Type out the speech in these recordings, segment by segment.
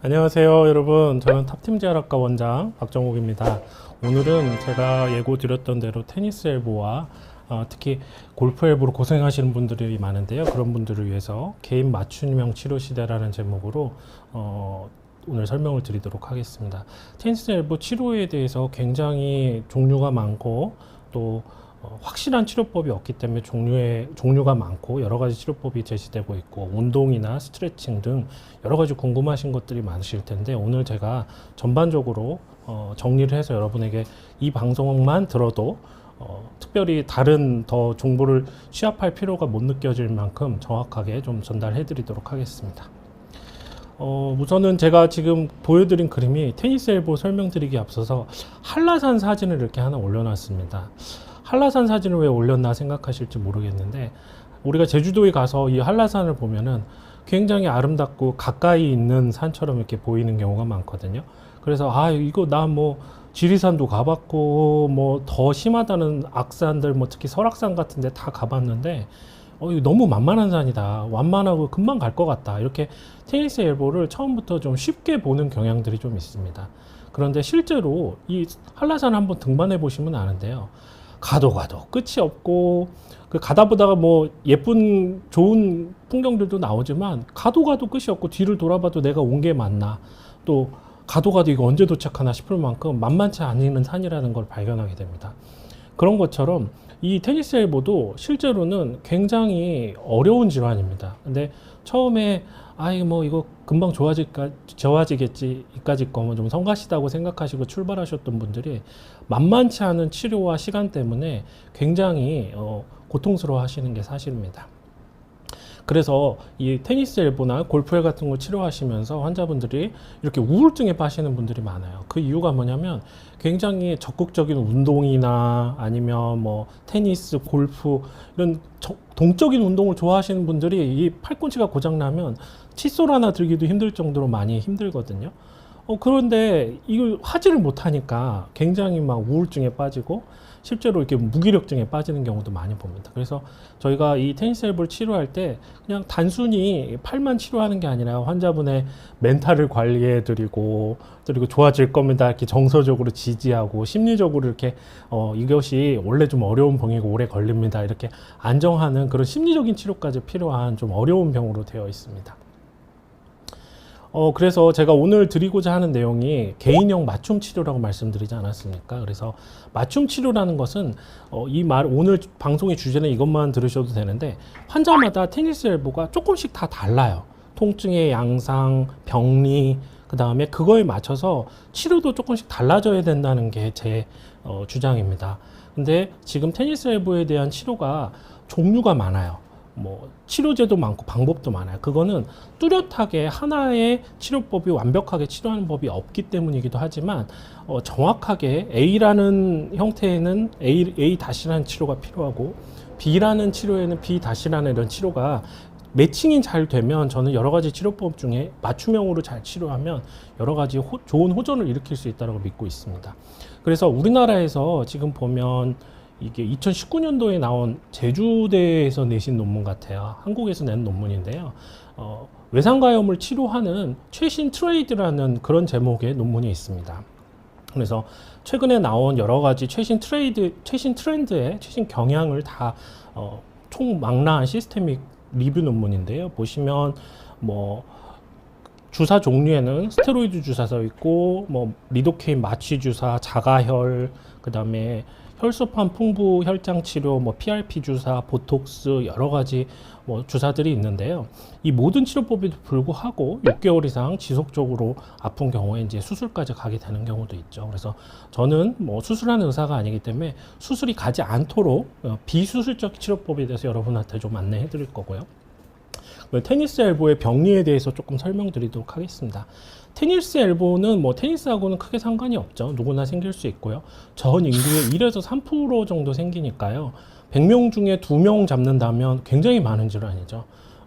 안녕하세요 여러분, 저는 탑팀재활학과 원장 박정욱입니다. 오늘은 제가 예고 드렸던 대로 테니스 엘보와 특히 골프 엘보로 고생하시는 분들이 많은데요, 그런 분들을 위해서 개인 맞춤형 치료 시대라는 제목으로 오늘 설명을 드리도록 하겠습니다. 테니스 엘보 치료에 대해서 굉장히 종류가 많고 또 확실한 치료법이 없기 때문에 종류가 많고 여러 가지 치료법이 제시되고 있고, 운동이나 스트레칭 등 여러 가지 궁금하신 것들이 많으실 텐데, 오늘 제가 전반적으로 정리를 해서 여러분에게 이 방송만 들어도 특별히 다른 더 정보를 취합할 필요가 못 느껴질 만큼 정확하게 좀 전달해 드리도록 하겠습니다. 우선은 제가 지금 보여드린 그림이 테니스 엘보 설명드리기 앞서서 한라산 사진을 이렇게 하나 올려놨습니다. 한라산 사진을 왜 올렸나 생각하실지 모르겠는데, 우리가 제주도에 가서 이 한라산을 보면은 굉장히 아름답고 가까이 있는 산처럼 이렇게 보이는 경우가 많거든요. 그래서 이거 나 뭐 지리산도 가봤고 뭐 더 심하다는 악산들, 뭐 특히 설악산 같은 데 다 가봤는데 이거 너무 만만한 산이다, 완만하고 금방 갈 것 같다, 이렇게 테니스 엘보를 처음부터 좀 쉽게 보는 경향들이 좀 있습니다. 그런데 실제로 이 한라산 한번 등반해 보시면 아는데요, 가도 끝이 없고, 그 가다 보다가 뭐 예쁜 좋은 풍경들도 나오지만 가도 끝이 없고, 뒤를 돌아봐도 내가 온 게 맞나, 또 가도 이거 언제 도착하나 싶을 만큼 만만치 않은 산이라는 걸 발견하게 됩니다. 그런 것처럼 이 테니스 엘보도 실제로는 굉장히 어려운 질환입니다. 근데 처음에 이거 금방 좋아지겠지, 이까짓 거면 좀 성가시다고 생각하시고 출발하셨던 분들이 만만치 않은 치료와 시간 때문에 굉장히 고통스러워 하시는 게 사실입니다. 그래서 이 테니스 엘보나 골프엘 같은 걸 치료하시면서 환자분들이 이렇게 우울증에 빠지는 분들이 많아요. 그 이유가 뭐냐면, 굉장히 적극적인 운동이나 아니면 뭐 테니스, 골프 이런 동적인 운동을 좋아하시는 분들이 이 팔꿈치가 고장나면 칫솔 하나 들기도 힘들 정도로 많이 힘들거든요. 그런데 이걸 하지를 못하니까 굉장히 막 우울증에 빠지고 실제로 이렇게 무기력증에 빠지는 경우도 많이 봅니다. 그래서 저희가 이 테니스 엘보를 치료할 때 그냥 단순히 팔만 치료하는 게 아니라 환자분의 멘탈을 관리해 드리고, 그리고 좋아질 겁니다 이렇게 정서적으로 지지하고, 심리적으로 이렇게 이것이 원래 좀 어려운 병이고 오래 걸립니다 이렇게 안정하는 그런 심리적인 치료까지 필요한 좀 어려운 병으로 되어 있습니다. 그래서 제가 오늘 드리고자 하는 내용이 개인형 맞춤 치료라고 말씀드리지 않았습니까? 그래서 맞춤 치료라는 것은 오늘 방송의 주제는 이것만 들으셔도 되는데, 환자마다 테니스 엘보가 조금씩 다 달라요. 통증의 양상, 병리, 그 다음에 그거에 맞춰서 치료도 조금씩 달라져야 된다는 게 제 주장입니다. 근데 지금 테니스 엘보에 대한 치료가 종류가 많아요. 뭐 치료제도 많고 방법도 많아요. 그거는 뚜렷하게 하나의 치료법이 완벽하게 치료하는 법이 없기 때문이기도 하지만, 정확하게 A라는 형태에는 A-라는 치료가 필요하고, B라는 치료에는 B-라는 이런 치료가 매칭이 잘 되면, 저는 여러 가지 치료법 중에 맞춤형으로 잘 치료하면 여러 가지 좋은 호전을 일으킬 수 있다고 믿고 있습니다. 그래서 우리나라에서 지금 보면 이게 2019년도에 나온 제주대에서 내신 논문 같아요. 한국에서 낸 논문인데요. 외상가염을 치료하는 최신 트레이드라는 그런 제목의 논문이 있습니다. 그래서 최근에 나온 여러 가지 최신 트렌드의 최신 경향을 다 총망라한 시스테믹 리뷰 논문인데요. 보시면 뭐 주사 종류에는 스테로이드 주사 써 있고, 뭐 리도케인 마취 주사, 자가혈, 그 다음에 혈소판 풍부 혈장 치료, 뭐 PRP 주사, 보톡스, 여러 가지 뭐 주사들이 있는데요. 이 모든 치료법에도 불구하고 6개월 이상 지속적으로 아픈 경우에 이제 수술까지 가게 되는 경우도 있죠. 그래서 저는 뭐 수술하는 의사가 아니기 때문에 수술이 가지 않도록 비수술적 치료법에 대해서 여러분한테 좀 안내해 드릴 거고요. 테니스 엘보의 병리에 대해서 조금 설명드리도록 하겠습니다. 테니스 엘보는 뭐 테니스하고는 크게 상관이 없죠. 누구나 생길 수 있고요. 전 인구의 1에서 3% 정도 생기니까요. 100명 중에 2명 잡는다면 굉장히 많은 질환이죠.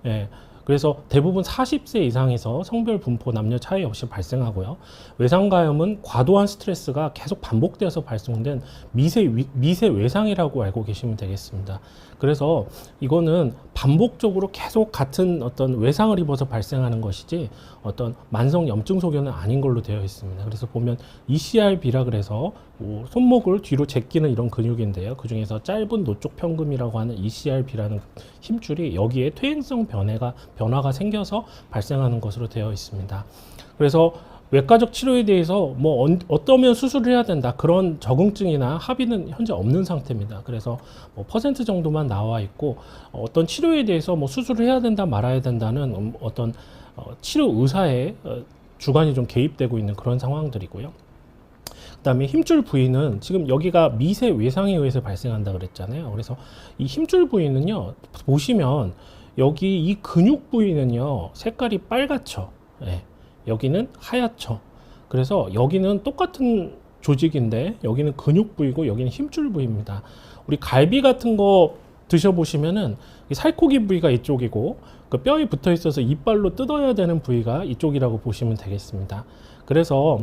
예. 그래서 대부분 40세 이상에서 성별 분포 남녀 차이 없이 발생하고요. 외상가염은 과도한 스트레스가 계속 반복되어서 발생된 미세 외상이라고 알고 계시면 되겠습니다. 그래서 이거는 반복적으로 계속 같은 어떤 외상을 입어서 발생하는 것이지 어떤 만성 염증 소견은 아닌 걸로 되어 있습니다. 그래서 보면 ECRB라 그래서 손목을 뒤로 제끼는 이런 근육인데요. 그 중에서 짧은 노쪽 편금이라고 하는 ECRB라는 힘줄이 여기에 퇴행성 변화가 생겨서 발생하는 것으로 되어 있습니다. 그래서 외과적 치료에 대해서 뭐 어떠면 수술을 해야 된다 그런 적응증이나 합의는 현재 없는 상태입니다. 그래서 뭐 퍼센트 정도만 나와 있고 어떤 치료에 대해서 뭐 수술을 해야 된다 말아야 된다는 어떤 치료 의사의 주관이 좀 개입되고 있는 그런 상황들이고요. 그다음에 힘줄 부위는 지금 여기가 미세 외상에 의해서 발생한다 그랬잖아요. 그래서 이 힘줄 부위는요 보시면 여기 이 근육 부위는요 색깔이 빨갛죠. 네. 여기는 하얗죠. 그래서 여기는 똑같은 조직인데 여기는 근육 부위고 여기는 힘줄 부위입니다. 우리 갈비 같은 거 드셔보시면은 살코기 부위가 이쪽이고 그 뼈에 붙어 있어서 이빨로 뜯어야 되는 부위가 이쪽이라고 보시면 되겠습니다. 그래서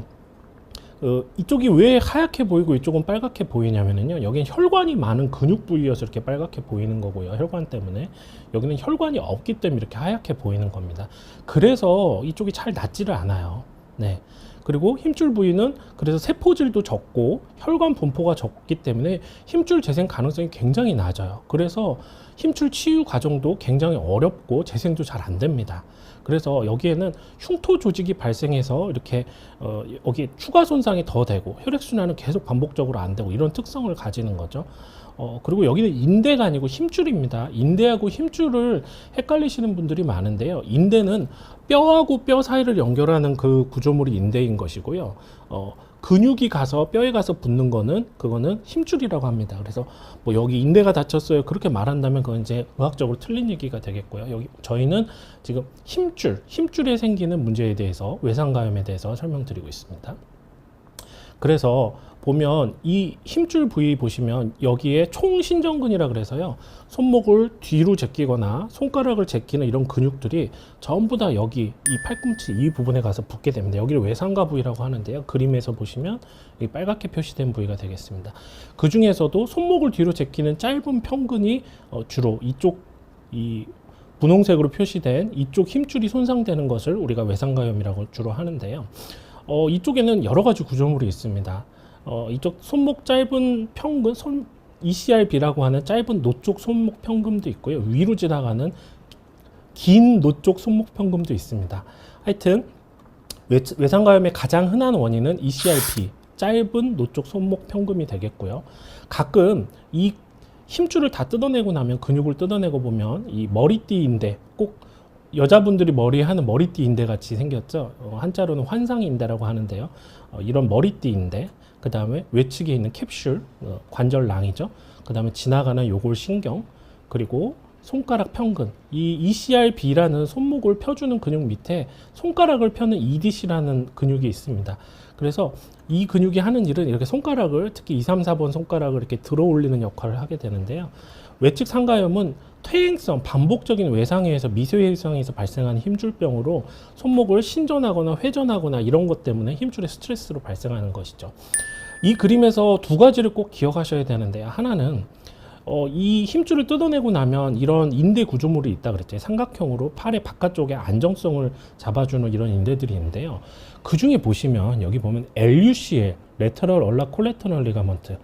이쪽이 왜 하얗게 보이고 이쪽은 빨갛게 보이냐면요. 여기는 혈관이 많은 근육 부위여서 이렇게 빨갛게 보이는 거고요. 혈관 때문에. 여기는 혈관이 없기 때문에 이렇게 하얗게 보이는 겁니다. 그래서 이쪽이 잘 낫지를 않아요. 네. 그리고 힘줄 부위는 그래서 세포질도 적고 혈관 분포가 적기 때문에 힘줄 재생 가능성이 굉장히 낮아요. 그래서 힘줄 치유 과정도 굉장히 어렵고 재생도 잘 안 됩니다. 그래서 여기에는 흉터 조직이 발생해서 이렇게 여기 추가 손상이 더 되고 혈액순환은 계속 반복적으로 안 되고 이런 특성을 가지는 거죠. 그리고 여기는 인대가 아니고 힘줄입니다. 인대하고 힘줄을 헷갈리시는 분들이 많은데요. 인대는 뼈하고 뼈 사이를 연결하는 그 구조물이 인대인 것이고요. 근육이 가서 뼈에 가서 붙는 거는 그거는 힘줄이라고 합니다. 그래서 뭐 여기 인대가 다쳤어요 그렇게 말한다면 그건 이제 의학적으로 틀린 얘기가 되겠고요. 여기 저희는 지금 힘줄에 생기는 문제에 대해서 외상가염에 대해서 설명드리고 있습니다. 그래서 보면 이 힘줄 부위 보시면 여기에 총신전근이라 그래서요 손목을 뒤로 제끼거나 손가락을 제끼는 이런 근육들이 전부 다 여기 이 팔꿈치 이 부분에 가서 붙게 됩니다. 여기를 외상가 부위라고 하는데요. 그림에서 보시면 이 빨갛게 표시된 부위가 되겠습니다. 그 중에서도 손목을 뒤로 제끼는 짧은 편근이 주로 이쪽 이 분홍색으로 표시된 이쪽 힘줄이 손상되는 것을 우리가 외상가염이라고 주로 하는데요. 이쪽에는 여러 가지 구조물이 있습니다. 이쪽 손목 짧은 편근, ECRB라고 하는 짧은 노쪽 손목 편금도 있고요. 위로 지나가는 긴 노쪽 손목 편금도 있습니다. 하여튼 외상가염의 가장 흔한 원인은 ECRB, 짧은 노쪽 손목 편금이 되겠고요. 가끔 이 힘줄을 다 뜯어내고 나면 근육을 뜯어내고 보면 이 머리띠 인대, 꼭 여자분들이 머리에 하는 머리띠 인대 같이 생겼죠. 한자로는 환상인대라고 하는데요. 이런 머리띠 인대, 그 다음에 외측에 있는 캡슐, 관절낭이죠. 그 다음에 지나가는 요골신경, 그리고 손가락 편근. 이 ECRB라는 손목을 펴주는 근육 밑에 손가락을 펴는 EDC라는 근육이 있습니다. 그래서 이 근육이 하는 일은 이렇게 손가락을, 특히 2, 3, 4번 손가락을 이렇게 들어 올리는 역할을 하게 되는데요. 외측 상가염은 퇴행성, 반복적인 외상에 의해서 미세외상에서 발생하는 힘줄병으로 손목을 신전하거나 회전하거나 이런 것 때문에 힘줄의 스트레스로 발생하는 것이죠. 이 그림에서 두 가지를 꼭 기억하셔야 되는데요. 하나는 이 힘줄을 뜯어내고 나면 이런 인대 구조물이 있다 그랬죠. 삼각형으로 팔의 바깥쪽에 안정성을 잡아주는 이런 인대들이 있는데요. 그 중에 보시면 여기 보면 LUCL, Lateral Ulnar Collateral Ligament,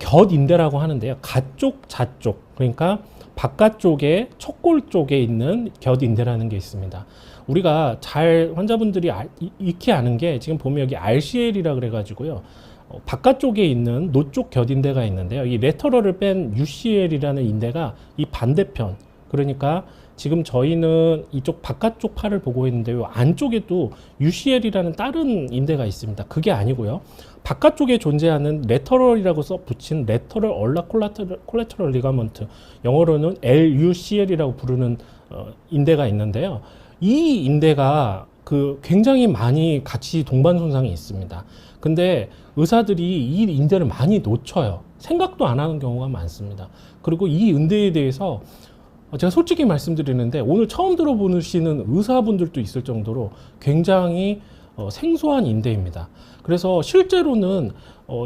곁인대라고 하는데요. 가쪽, 좌쪽, 그러니까 바깥쪽에 척골 쪽에 있는 곁인대라는 게 있습니다. 우리가 잘 환자분들이 익히 아는 게 지금 보면 여기 RCL이라 그래가지고요. 바깥쪽에 있는 노쪽 곁인대가 있는데요. 이 레터럴을 뺀 UCL이라는 인대가 이 반대편, 그러니까 지금 저희는 이쪽 바깥쪽 팔을 보고 있는데요. 안쪽에도 UCL이라는 다른 인대가 있습니다. 그게 아니고요. 바깥쪽에 존재하는 레터럴이라고 써 붙인 레터럴 얼라 콜라테럴 리가먼트, 영어로는 LUCL이라고 부르는 인대가 있는데요. 이 인대가 굉장히 많이 같이 동반 손상이 있습니다. 근데 의사들이 이 인대를 많이 놓쳐요. 생각도 안 하는 경우가 많습니다. 그리고 이 인대에 대해서 제가 솔직히 말씀드리는데 오늘 처음 들어보시는 의사분들도 있을 정도로 굉장히 생소한 인대입니다. 그래서 실제로는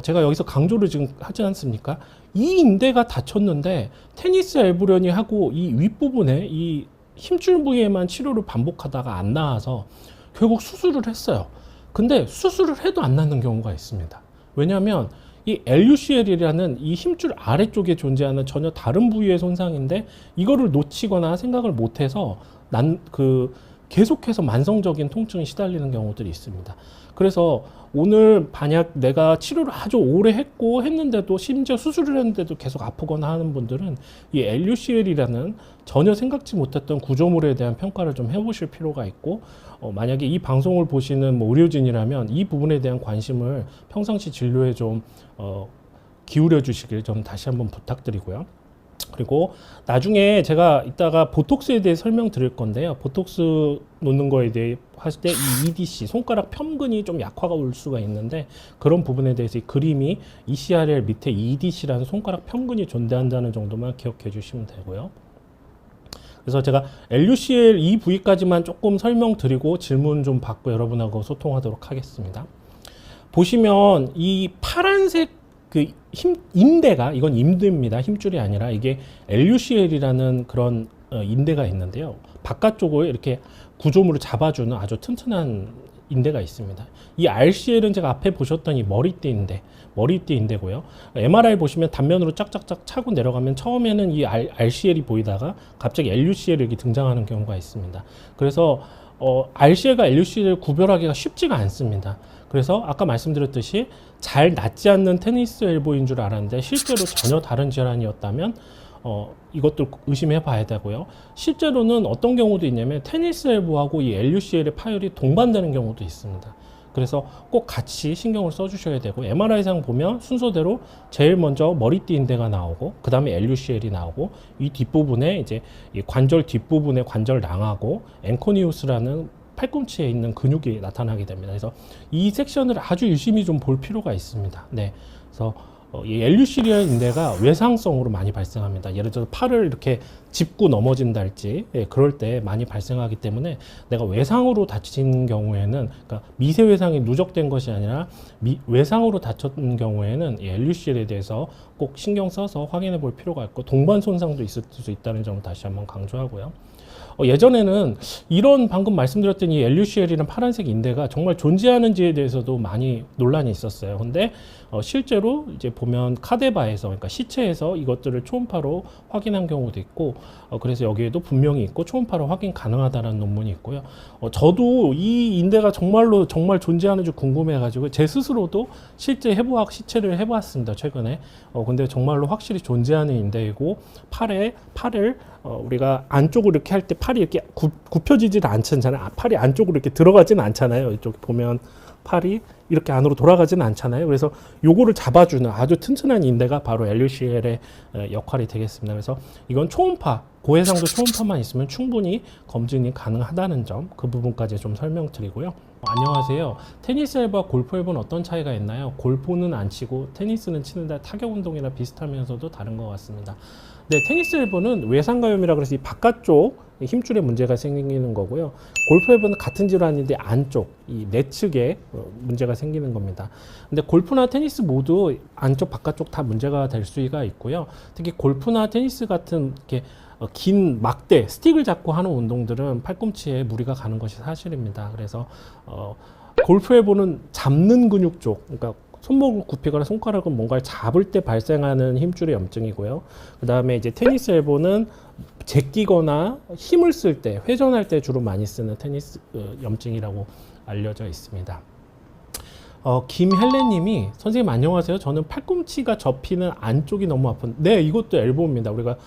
제가 여기서 강조를 지금 하지 않습니까? 이 인대가 다쳤는데 테니스 엘보련이 하고 이 윗부분에 이 힘줄 부위에만 치료를 반복하다가 안 나아서 결국 수술을 했어요. 근데 수술을 해도 안 낫는 경우가 있습니다. 왜냐하면 이 LUCL이라는 이 힘줄 아래쪽에 존재하는 전혀 다른 부위의 손상인데 이거를 놓치거나 생각을 못해서 계속해서 만성적인 통증이 시달리는 경우들이 있습니다. 그래서 오늘 만약 내가 치료를 아주 오래 했는데도 심지어 수술을 했는데도 계속 아프거나 하는 분들은 이 LUCL이라는 전혀 생각지 못했던 구조물에 대한 평가를 좀 해보실 필요가 있고 만약에 이 방송을 보시는 의료진이라면 이 부분에 대한 관심을 평상시 진료에 좀 기울여 주시길 좀 다시 한번 부탁드리고요. 그리고 나중에 제가 이따가 보톡스에 대해 설명드릴 건데요. 보톡스 놓는 거에 대해 하실 때 이 EDC, 손가락 편근이 좀 약화가 올 수가 있는데 그런 부분에 대해서 이 그림이 ECRL 밑에 EDC라는 손가락 편근이 존재한다는 정도만 기억해 주시면 되고요. 그래서 제가 LUCL 이 부위까지만 조금 설명드리고 질문 좀 받고 여러분하고 소통하도록 하겠습니다. 보시면 이 파란색 인대가, 이건 인대입니다. 힘줄이 아니라 이게 LUCL이라는 그런 인대가 있는데요. 바깥쪽을 이렇게 구조물을 잡아주는 아주 튼튼한 인대가 있습니다. 이 RCL은 제가 앞에 보셨던 이 머리띠 인대고요. MRI 보시면 단면으로 짝짝짝 차고 내려가면 처음에는 이 RCL이 보이다가 갑자기 LUCL이 이렇게 등장하는 경우가 있습니다. 그래서 RCL과 LUCL을 구별하기가 쉽지가 않습니다. 그래서 아까 말씀드렸듯이 잘 낫지 않는 테니스 엘보인 줄 알았는데 실제로 전혀 다른 질환이었다면 이것도 의심해 봐야 되고요. 실제로는 어떤 경우도 있냐면 테니스 엘보하고 이 LUCL의 파열이 동반되는 경우도 있습니다. 그래서 꼭 같이 신경을 써주셔야 되고 MRI상 보면 순서대로 제일 먼저 머리띠 인대가 나오고 그 다음에 LUCL이 나오고 이 뒷부분에 이제 이 관절 뒷부분에 관절낭하고 앵코니우스라는 팔꿈치에 있는 근육이 나타나게 됩니다. 그래서 이 섹션을 아주 유심히 좀 볼 필요가 있습니다. 네, 그래서 이 LUCL 인대가 외상성으로 많이 발생합니다. 예를 들어서 팔을 이렇게 짚고 넘어진다 할지 그럴 때 많이 발생하기 때문에 내가 외상으로 다친 경우에는 그러니까 미세 외상이 누적된 것이 아니라 외상으로 다쳤는 경우에는 이 LUCL에 대해서 꼭 신경 써서 확인해 볼 필요가 있고 동반 손상도 있을 수 있다는 점을 다시 한번 강조하고요. 예전에는 이런 방금 말씀드렸던 이 LUCL이라는 파란색 인대가 정말 존재하는지에 대해서도 많이 논란이 있었어요. 근데 실제로 이제 보면 카데바에서, 그러니까 시체에서 이것들을 초음파로 확인한 경우도 있고 그래서 여기에도 분명히 있고 초음파로 확인 가능하다는 논문이 있고요. 저도 이 인대가 정말 존재하는지 궁금해가지고 제 스스로도 실제 시체를 해보았습니다. 최근에. 근데 정말로 확실히 존재하는 인대이고 팔을 우리가 안쪽으로 이렇게 할 때 팔이 이렇게 굽혀지질 않잖아요. 팔이 안쪽으로 이렇게 들어가지는 않잖아요. 이쪽 보면 팔이 이렇게 안으로 돌아가지는 않잖아요. 그래서 요거를 잡아주는 아주 튼튼한 인대가 바로 LUCL의 역할이 되겠습니다. 그래서 이건 초음파, 고해상도 초음파만 있으면 충분히 검진이 가능하다는 점, 그 부분까지 좀 설명드리고요. 안녕하세요. 테니스 엘보와 골프 엘보는 어떤 차이가 있나요? 골프는 안 치고 테니스는 치는데 타격 운동이나 비슷하면서도 다른 것 같습니다. 네, 테니스 엘보는 외상가염이라 그래서 이 바깥쪽 힘줄에 문제가 생기는 거고요. 골프 엘보는 같은 질환인데 안쪽, 이 내측에 문제가 생기는 겁니다. 근데 골프나 테니스 모두 안쪽, 바깥쪽 다 문제가 될 수가 있고요. 특히 골프나 테니스 같은 이렇게 긴 막대, 스틱을 잡고 하는 운동들은 팔꿈치에 무리가 가는 것이 사실입니다. 그래서 골프 엘보는 잡는 근육 쪽, 그러니까 손목을 굽히거나 손가락을 뭔가를 잡을 때 발생하는 힘줄의 염증이고요. 그 다음에 이제 테니스 엘보는 제끼거나 힘을 쓸 때, 회전할 때 주로 많이 쓰는 테니스 염증이라고 알려져 있습니다. 김헬레님이 선생님 안녕하세요. 저는 팔꿈치가 접히는 안쪽이 너무 아픈. 네, 이것도 엘보입니다. 우리가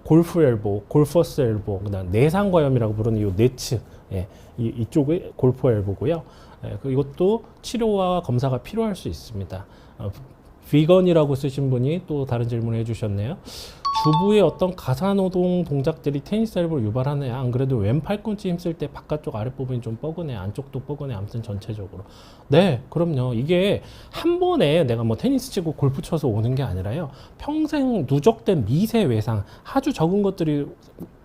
골프 엘보, 골퍼스 엘보, 그다음 내상과염이라고 부르는 이 내측, 이쪽이 골프 엘보고요. 이것도 치료와 검사가 필요할 수 있습니다. 비건이라고 쓰신 분이 또 다른 질문을 해주셨네요. 주부의 어떤 가사노동 동작들이 테니스 엘보를 유발하네. 안 그래도 왼 팔꿈치 힘쓸 때 바깥쪽 아랫부분이 좀 뻐근해. 안쪽도 뻐근해. 아무튼 전체적으로. 네, 그럼요. 이게 한 번에 내가 뭐 테니스 치고 골프 쳐서 오는 게 아니라요. 평생 누적된 미세 외상, 아주 적은 것들이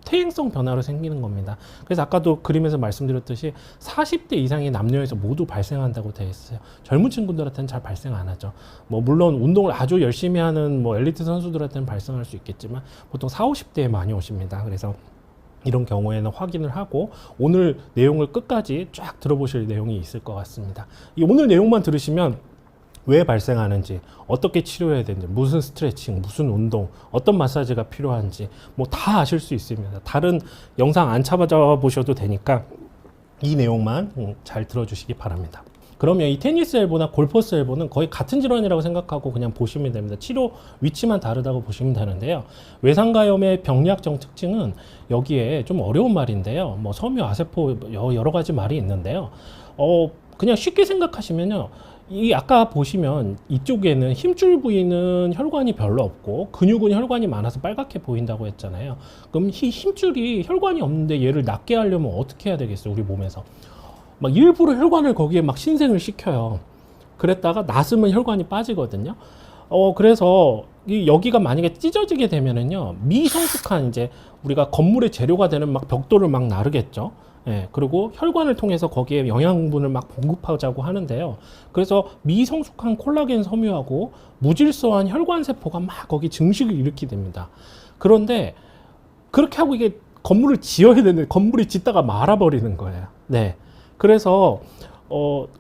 퇴행성 변화로 생기는 겁니다. 그래서 아까도 그림에서 말씀드렸듯이 40대 이상의 남녀에서 모두 발생한다고 되어 있어요. 젊은 친구들한테는 잘 발생 안 하죠. 뭐 물론 운동을 아주 열심히 하는 뭐 엘리트 선수들한테는 발생할 수 있겠지만 보통 40, 50대에 많이 오십니다. 그래서 이런 경우에는 확인을 하고 오늘 내용을 끝까지 쫙 들어보실 내용이 있을 것 같습니다. 이 오늘 내용만 들으시면 왜 발생하는지, 어떻게 치료해야 되는지, 무슨 스트레칭, 무슨 운동, 어떤 마사지가 필요한지 뭐 다 아실 수 있습니다. 다른 영상 안 찾아보셔도 되니까 이 내용만 잘 들어주시기 바랍니다. 그러면 이 테니스 엘보나 골퍼스 엘보는 거의 같은 질환이라고 생각하고 그냥 보시면 됩니다. 치료 위치만 다르다고 보시면 되는데요. 외상가염의 병리학적 특징은 여기에 좀 어려운 말인데요. 뭐 섬유, 아세포 여러 가지 말이 있는데요. 그냥 쉽게 생각하시면요. 이 아까 보시면 이쪽에는 힘줄 부위는 혈관이 별로 없고 근육은 혈관이 많아서 빨갛게 보인다고 했잖아요. 그럼 이 힘줄이 혈관이 없는데 얘를 낫게 하려면 어떻게 해야 되겠어요? 우리 몸에서 막 일부러 혈관을 거기에 막 신생을 시켜요. 그랬다가 낫으면 혈관이 빠지거든요. 그래서 여기가 만약에 찢어지게 되면은요, 미성숙한 이제 우리가 건물의 재료가 되는 막 벽돌을 막 나르겠죠. 예, 그리고 혈관을 통해서 거기에 영양분을 막 공급하자고 하는데요. 그래서 미성숙한 콜라겐 섬유하고 무질서한 혈관 세포가 막 거기 증식을 일으키게 됩니다. 그런데 그렇게 하고 이게 건물을 지어야 되는데 건물이 짓다가 말아버리는 거예요. 네. 그래서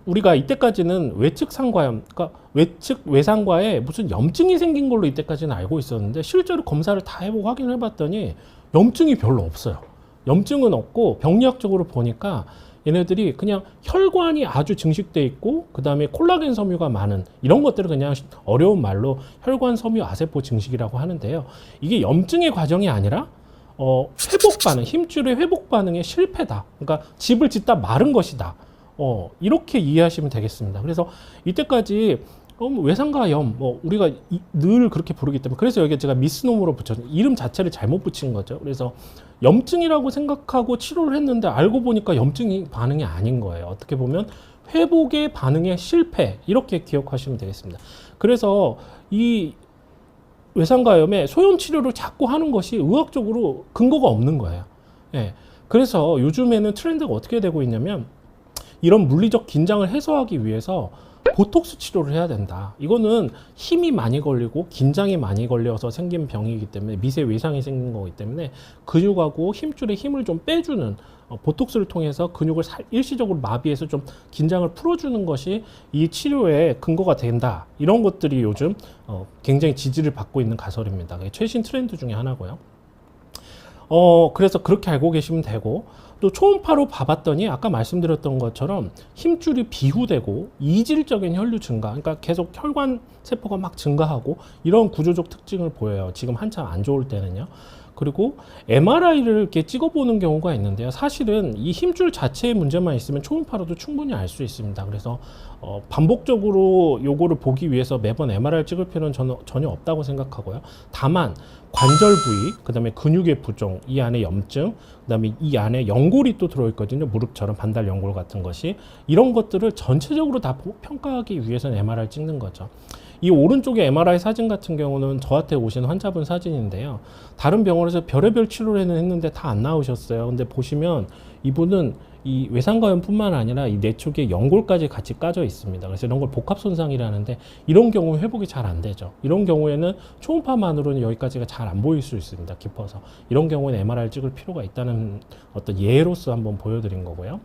우리가 이때까지는 외측 상과염, 그러니까 외측 외상과에 무슨 염증이 생긴 걸로 이때까지는 알고 있었는데 실제로 검사를 다 해보고 확인을 해봤더니 염증이 별로 없어요. 염증은 없고 병리학적으로 보니까 얘네들이 그냥 혈관이 아주 증식돼 있고 그 다음에 콜라겐 섬유가 많은 이런 것들을 그냥 어려운 말로 혈관 섬유 아세포 증식이라고 하는데요. 이게 염증의 과정이 아니라 회복 반응, 힘줄의 회복 반응의 실패다. 그러니까 집을 짓다 마른 것이다. 이렇게 이해하시면 되겠습니다. 그래서 이때까지 외상가염, 우리가 늘 그렇게 부르기 때문에 그래서 여기 제가 미스노모로 붙였어요. 이름 자체를 잘못 붙인 거죠. 그래서 염증이라고 생각하고 치료를 했는데 알고 보니까 염증이 반응이 아닌 거예요. 어떻게 보면 회복의 반응의 실패 이렇게 기억하시면 되겠습니다. 그래서 이 외상가염의 소염 치료를 자꾸 하는 것이 의학적으로 근거가 없는 거예요. 예. 그래서 요즘에는 트렌드가 어떻게 되고 있냐면 이런 물리적 긴장을 해소하기 위해서 보톡스 치료를 해야 된다. 이거는 힘이 많이 걸리고 긴장이 많이 걸려서 생긴 병이기 때문에 미세 외상이 생긴 거기 때문에 근육하고 힘줄의 힘을 좀 빼주는 보톡스를 통해서 근육을 일시적으로 마비해서 좀 긴장을 풀어주는 것이 이 치료의 근거가 된다. 이런 것들이 요즘 굉장히 지지를 받고 있는 가설입니다. 최신 트렌드 중에 하나고요. 그래서 그렇게 알고 계시면 되고 또 초음파로 봐봤더니 아까 말씀드렸던 것처럼 힘줄이 비후되고 이질적인 혈류 증가, 그러니까 계속 혈관 세포가 막 증가하고 이런 구조적 특징을 보여요. 지금 한참 안 좋을 때는요. 그리고 MRI를 이렇게 찍어보는 경우가 있는데요. 사실은 이 힘줄 자체의 문제만 있으면 초음파로도 충분히 알 수 있습니다. 그래서 반복적으로 요거를 보기 위해서 매번 MRI를 찍을 필요는 전혀 없다고 생각하고요. 다만 관절 부위, 그 다음에 근육의 부종, 이 안에 염증, 그 다음에 이 안에 연골이 또 들어있거든요. 무릎처럼 반달 연골 같은 것이. 이런 것들을 전체적으로 다 평가하기 위해서는 MRI를 찍는 거죠. 이 오른쪽에 MRI 사진 같은 경우는 저한테 오신 환자분 사진인데요. 다른 병원에서 별의별 치료를 했는데 다 안 나오셨어요. 근데 보시면 이분은 이 외상가염뿐만 아니라 이 뇌 쪽에 연골까지 같이 까져 있습니다. 그래서 이런 걸 복합손상이라는데 이런 경우 회복이 잘 안 되죠. 이런 경우에는 초음파만으로는 여기까지가 잘 안 보일 수 있습니다. 깊어서. 이런 경우에는 MRI를 찍을 필요가 있다는 어떤 예로서 한번 보여드린 거고요.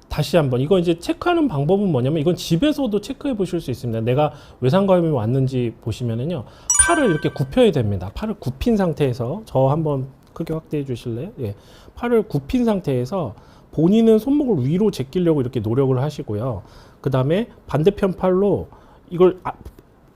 다시 한번 이거 이제 체크하는 방법은 뭐냐면 이건 집에서도 체크해 보실 수 있습니다. 내가 외상가염이 왔는지 보시면은요, 팔을 이렇게 굽혀야 됩니다. 팔을 굽힌 상태에서 저 한번 크게 확대해 주실래요? 예. 팔을 굽힌 상태에서 본인은 손목을 위로 제끼려고 이렇게 노력을 하시고요. 그 다음에 반대편 팔로 이걸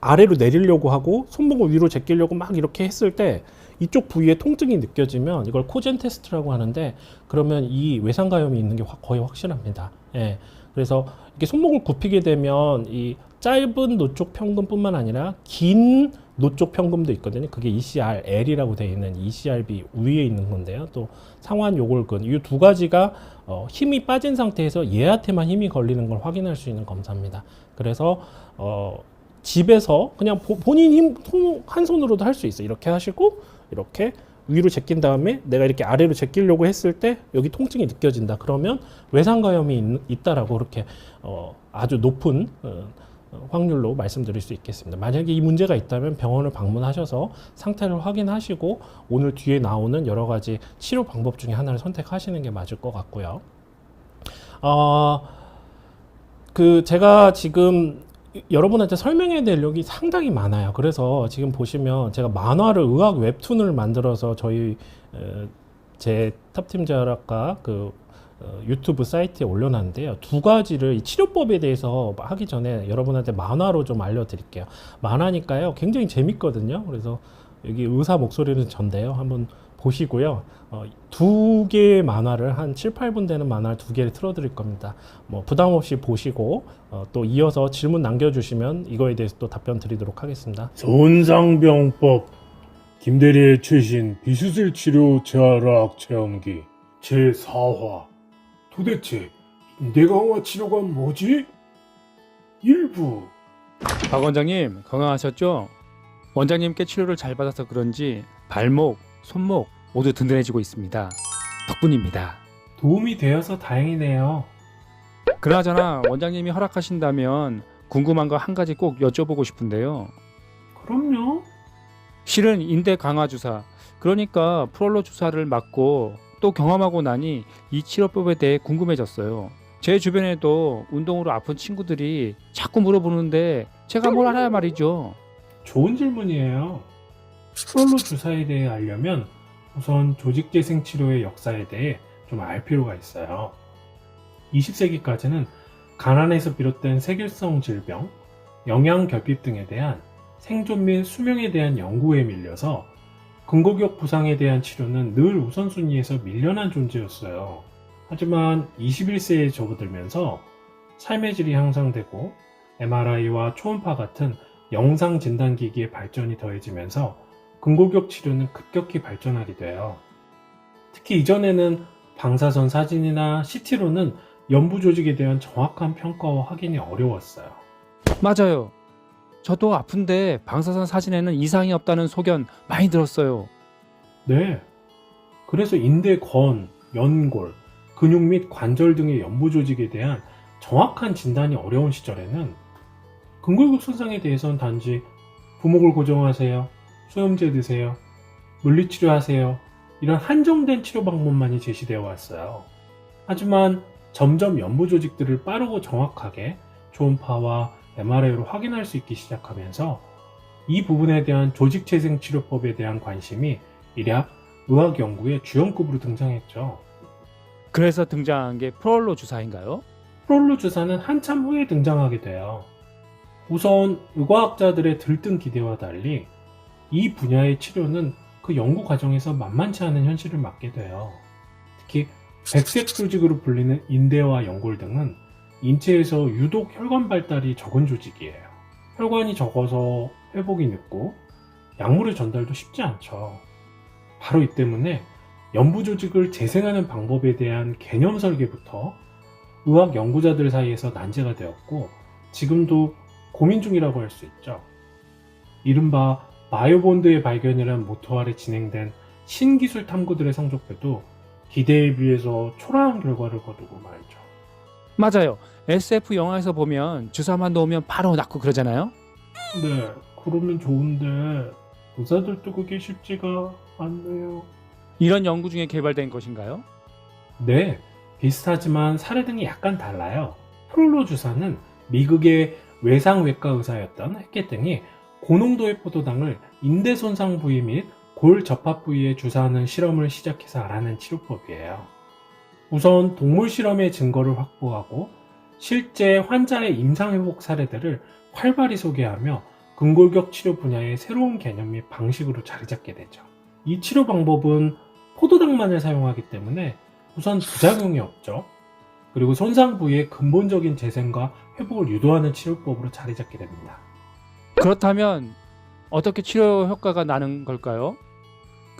아래로 내리려고 하고 손목을 위로 제끼려고 막 이렇게 했을 때 이쪽 부위에 통증이 느껴지면 이걸 코젠 테스트라고 하는데 그러면 이 외상가염이 있는 게 거의 확실합니다. 예. 그래서 이렇게 손목을 굽히게 되면 이 짧은 노쪽 평근뿐만 아니라 긴 노쪽 편금도 있거든요. 그게 ECRL이라고 되어 있는 ECRB 위에 있는 건데요. 또 상완 요골근 이 두 가지가 힘이 빠진 상태에서 얘한테만 힘이 걸리는 걸 확인할 수 있는 검사입니다. 그래서 집에서 그냥 본인 힘 한 손으로도 할 수 있어요. 이렇게 하시고 이렇게 위로 제낀 다음에 내가 이렇게 아래로 제끼려고 했을 때 여기 통증이 느껴진다. 그러면 외상가염이 있다라고 그렇게 아주 높은 확률로 말씀드릴 수 있겠습니다. 만약에 이 문제가 있다면 병원을 방문하셔서 상태를 확인하시고 오늘 뒤에 나오는 여러 가지 치료 방법 중에 하나를 선택하시는 게 맞을 것 같고요. 제가 지금 여러분한테 설명해야 될 내용이 상당히 많아요. 그래서 지금 보시면 제가 만화를 의학 웹툰을 만들어서 제 탑팀제약학과 유튜브 사이트에 올려놨는데요. 두 가지를 이 치료법에 대해서 하기 전에 여러분한테 만화로 좀 알려드릴게요. 만화니까요. 굉장히 재밌거든요. 그래서 여기 의사 목소리는 전데요. 한번 보시고요. 두 개의 만화를 한 7, 8분 되는 만화를 두 개를 틀어드릴 겁니다. 뭐 부담 없이 보시고 또 이어서 질문 남겨주시면 이거에 대해서 또 답변 드리도록 하겠습니다. 손상병법 김대리의 최신 비수술 치료 재활학 체험기 제4화 도대체 인대 강화 치료가 뭐지? 일부 박 원장님 건강하셨죠? 원장님께 치료를 잘 받아서 그런지 발목, 손목 모두 든든해지고 있습니다. 덕분입니다. 도움이 되어서 다행이네요. 그나저나 원장님이 허락하신다면 궁금한 거 한 가지 꼭 여쭤보고 싶은데요. 그럼요. 실은 인대 강화 주사, 그러니까 프롤로 주사를 맞고 또 경험하고 나니 이 치료법에 대해 궁금해졌어요. 제 주변에도 운동으로 아픈 친구들이 자꾸 물어보는데 제가 뭘 알아야 말이죠. 좋은 질문이에요. 프롤로 주사에 대해 알려면 우선 조직재생 치료의 역사에 대해 좀 알 필요가 있어요. 20세기까지는 가난에서 비롯된 세균성 질병, 영양결핍 등에 대한 생존 및 수명에 대한 연구에 밀려서 근골격 부상에 대한 치료는 늘 우선순위에서 밀려난 존재였어요. 하지만 21세기에 접어들면서 삶의 질이 향상되고 MRI와 초음파 같은 영상 진단기기의 발전이 더해지면서 근골격 치료는 급격히 발전하게 돼요. 특히 이전에는 방사선 사진이나 CT로는 연부 조직에 대한 정확한 평가와 확인이 어려웠어요. 맞아요. 저도 아픈데 방사선 사진에는 이상이 없다는 소견 많이 들었어요. 네. 그래서 인대 건, 연골, 근육 및 관절 등의 연부 조직에 대한 정확한 진단이 어려운 시절에는 근골격 손상에 대해서는 단지 부목을 고정하세요, 소염제 드세요, 물리치료하세요 이런 한정된 치료 방법만이 제시되어 왔어요. 하지만 점점 연부 조직들을 빠르고 정확하게 초음파와 MRI로 확인할 수 있기 시작하면서 이 부분에 대한 조직재생 치료법에 대한 관심이 일약 의학 연구의 주연급으로 등장했죠. 그래서 등장한 게 프롤로 주사인가요? 프롤로 주사는 한참 후에 등장하게 돼요. 우선 의과학자들의 들뜬 기대와 달리 이 분야의 치료는 그 연구 과정에서 만만치 않은 현실을 맞게 돼요. 특히 백색 조직으로 불리는 인대와 연골 등은 인체에서 유독 혈관 발달이 적은 조직이에요. 혈관이 적어서 회복이 늦고 약물의 전달도 쉽지 않죠. 바로 이 때문에 연부 조직을 재생하는 방법에 대한 개념 설계부터 의학 연구자들 사이에서 난제가 되었고 지금도 고민 중이라고 할 수 있죠. 이른바 바이오본드의 발견이란 모토 아래 진행된 신기술 탐구들의 성적표도 기대에 비해서 초라한 결과를 거두고 말이죠. 맞아요. SF 영화에서 보면 주사만 놓으면 바로 낫고 그러잖아요. 네, 그러면 좋은데 의사들도 그게 쉽지가 않네요. 이런 연구 중에 개발된 것인가요? 네, 비슷하지만 사례 등이 약간 달라요. 프롤로 주사는 미국의 외상외과 의사였던 헥겟 등이 고농도의 포도당을 인대 손상 부위 및 골 접합 부위에 주사하는 실험을 시작해서 알아낸 치료법이에요. 우선 동물 실험의 증거를 확보하고 실제 환자의 임상회복 사례들을 활발히 소개하며 근골격 치료 분야의 새로운 개념 및 방식으로 자리 잡게 되죠. 이 치료 방법은 포도당만을 사용하기 때문에 우선 부작용이 없죠. 그리고 손상 부위의 근본적인 재생과 회복을 유도하는 치료법으로 자리 잡게 됩니다. 그렇다면 어떻게 치료 효과가 나는 걸까요?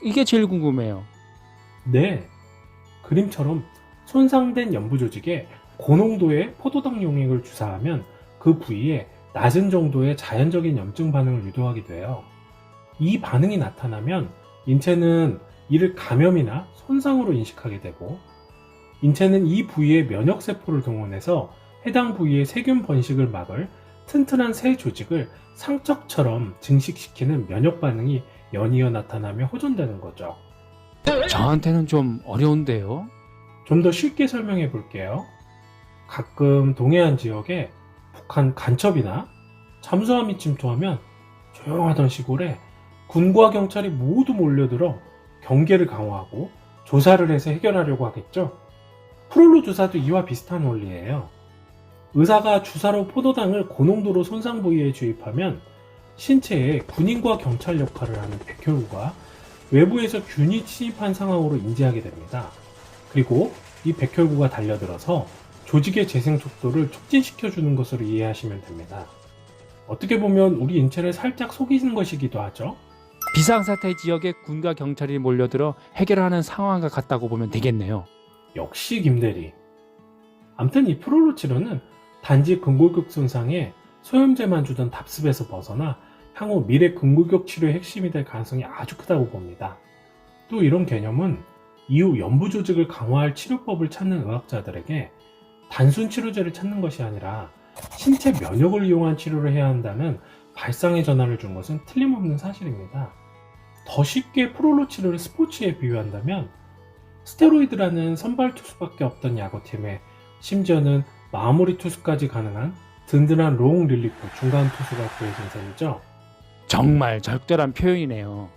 이게 제일 궁금해요. 네, 그림처럼 손상된 연부 조직에 고농도의 포도당 용액을 주사하면 그 부위에 낮은 정도의 자연적인 염증 반응을 유도하게 돼요. 이 반응이 나타나면 인체는 이를 감염이나 손상으로 인식하게 되고, 인체는 이 부위에 면역세포를 동원해서 해당 부위의 세균 번식을 막을 튼튼한 새 조직을 상처처럼 증식시키는 면역 반응이 연이어 나타나며 호전되는 거죠. 저한테는 좀 어려운데요. 좀 더 쉽게 설명해 볼게요. 가끔 동해안 지역에 북한 간첩이나 잠수함이 침투하면 조용하던 시골에 군과 경찰이 모두 몰려들어 경계를 강화하고 조사를 해서 해결하려고 하겠죠. 프롤로 주사도 이와 비슷한 원리예요. 의사가 주사로 포도당을 고농도로 손상 부위에 주입하면 신체에 군인과 경찰 역할을 하는 백혈구가 외부에서 균이 침입한 상황으로 인지하게 됩니다. 그리고 이 백혈구가 달려들어서 조직의 재생 속도를 촉진시켜주는 것으로 이해하시면 됩니다. 어떻게 보면 우리 인체를 살짝 속이는 것이기도 하죠. 비상사태 지역에 군과 경찰이 몰려들어 해결하는 상황과 같다고 보면 되겠네요. 역시 김대리. 암튼 이 프롤로 치료는 단지 근골격 손상에 소염제만 주던 답습에서 벗어나 향후 미래 근골격 치료의 핵심이 될 가능성이 아주 크다고 봅니다. 또 이런 개념은 이후 연부 조직을 강화할 치료법을 찾는 의학자들에게 단순 치료제를 찾는 것이 아니라 신체 면역을 이용한 치료를 해야 한다는 발상의 전환을 준 것은 틀림없는 사실입니다. 더 쉽게 프롤로 치료를 스포츠에 비유한다면 스테로이드라는 선발 투수밖에 없던 야구팀에 심지어는 마무리 투수까지 가능한 든든한 롱 릴리프 중간 투수가 구해진 셈이죠. 정말 적절한 표현이네요.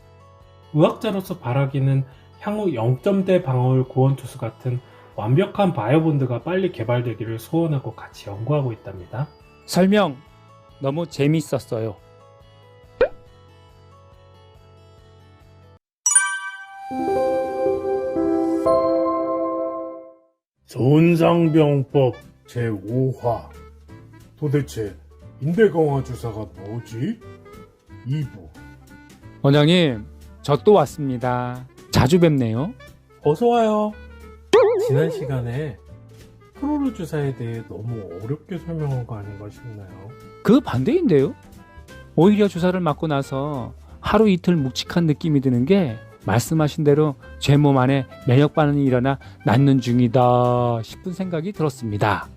의학자로서 바라기는 향후 0점대 방어율 구원 투수 같은 완벽한 바이오본드가 빨리 개발되기를 소원하고 같이 연구하고 있답니다. 설명 너무 재밌었어요. 손상병법 제5화. 도대체 인대강화 주사가 뭐지? 2부. 원장님, 저 또 왔습니다. 자주 뵙네요. 어서와요. 지난 시간에 프롤로 주사에 대해 너무 어렵게 설명한 거 아닌가 싶나요? 그 반대인데요. 오히려 주사를 맞고 나서 하루 이틀 묵직한 느낌이 드는 게 말씀하신 대로 제 몸 안에 면역 반응이 일어나 낫는 중이다 싶은 생각이 들었습니다.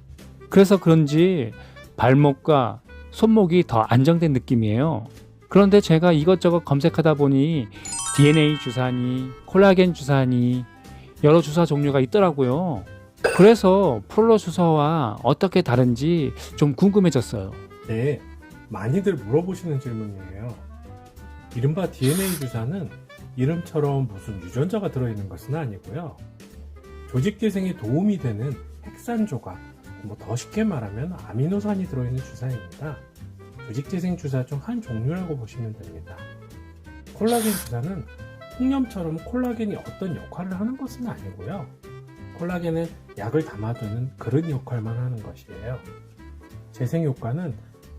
그래서 그런지 발목과 손목이 더 안정된 느낌이에요. 그런데 제가 이것저것 검색하다 보니 DNA 주사니 콜라겐 주사니 여러 주사 종류가 있더라고요. 그래서 프롤로 주사와 어떻게 다른지 좀 궁금해졌어요. 네, 많이들 물어보시는 질문이에요. 이른바 DNA 주사는 이름처럼 무슨 유전자가 들어있는 것은 아니고요. 조직 재생에 도움이 되는 핵산 조각, 더 쉽게 말하면 아미노산이 들어있는 주사입니다. 조직 재생 주사 중 한 종류라고 보시면 됩니다. 콜라겐 주사는 폭염처럼 콜라겐이 어떤 역할을 하는 것은 아니고요. 콜라겐은 약을 담아두는 그릇 역할만 하는 것이에요. 재생 효과는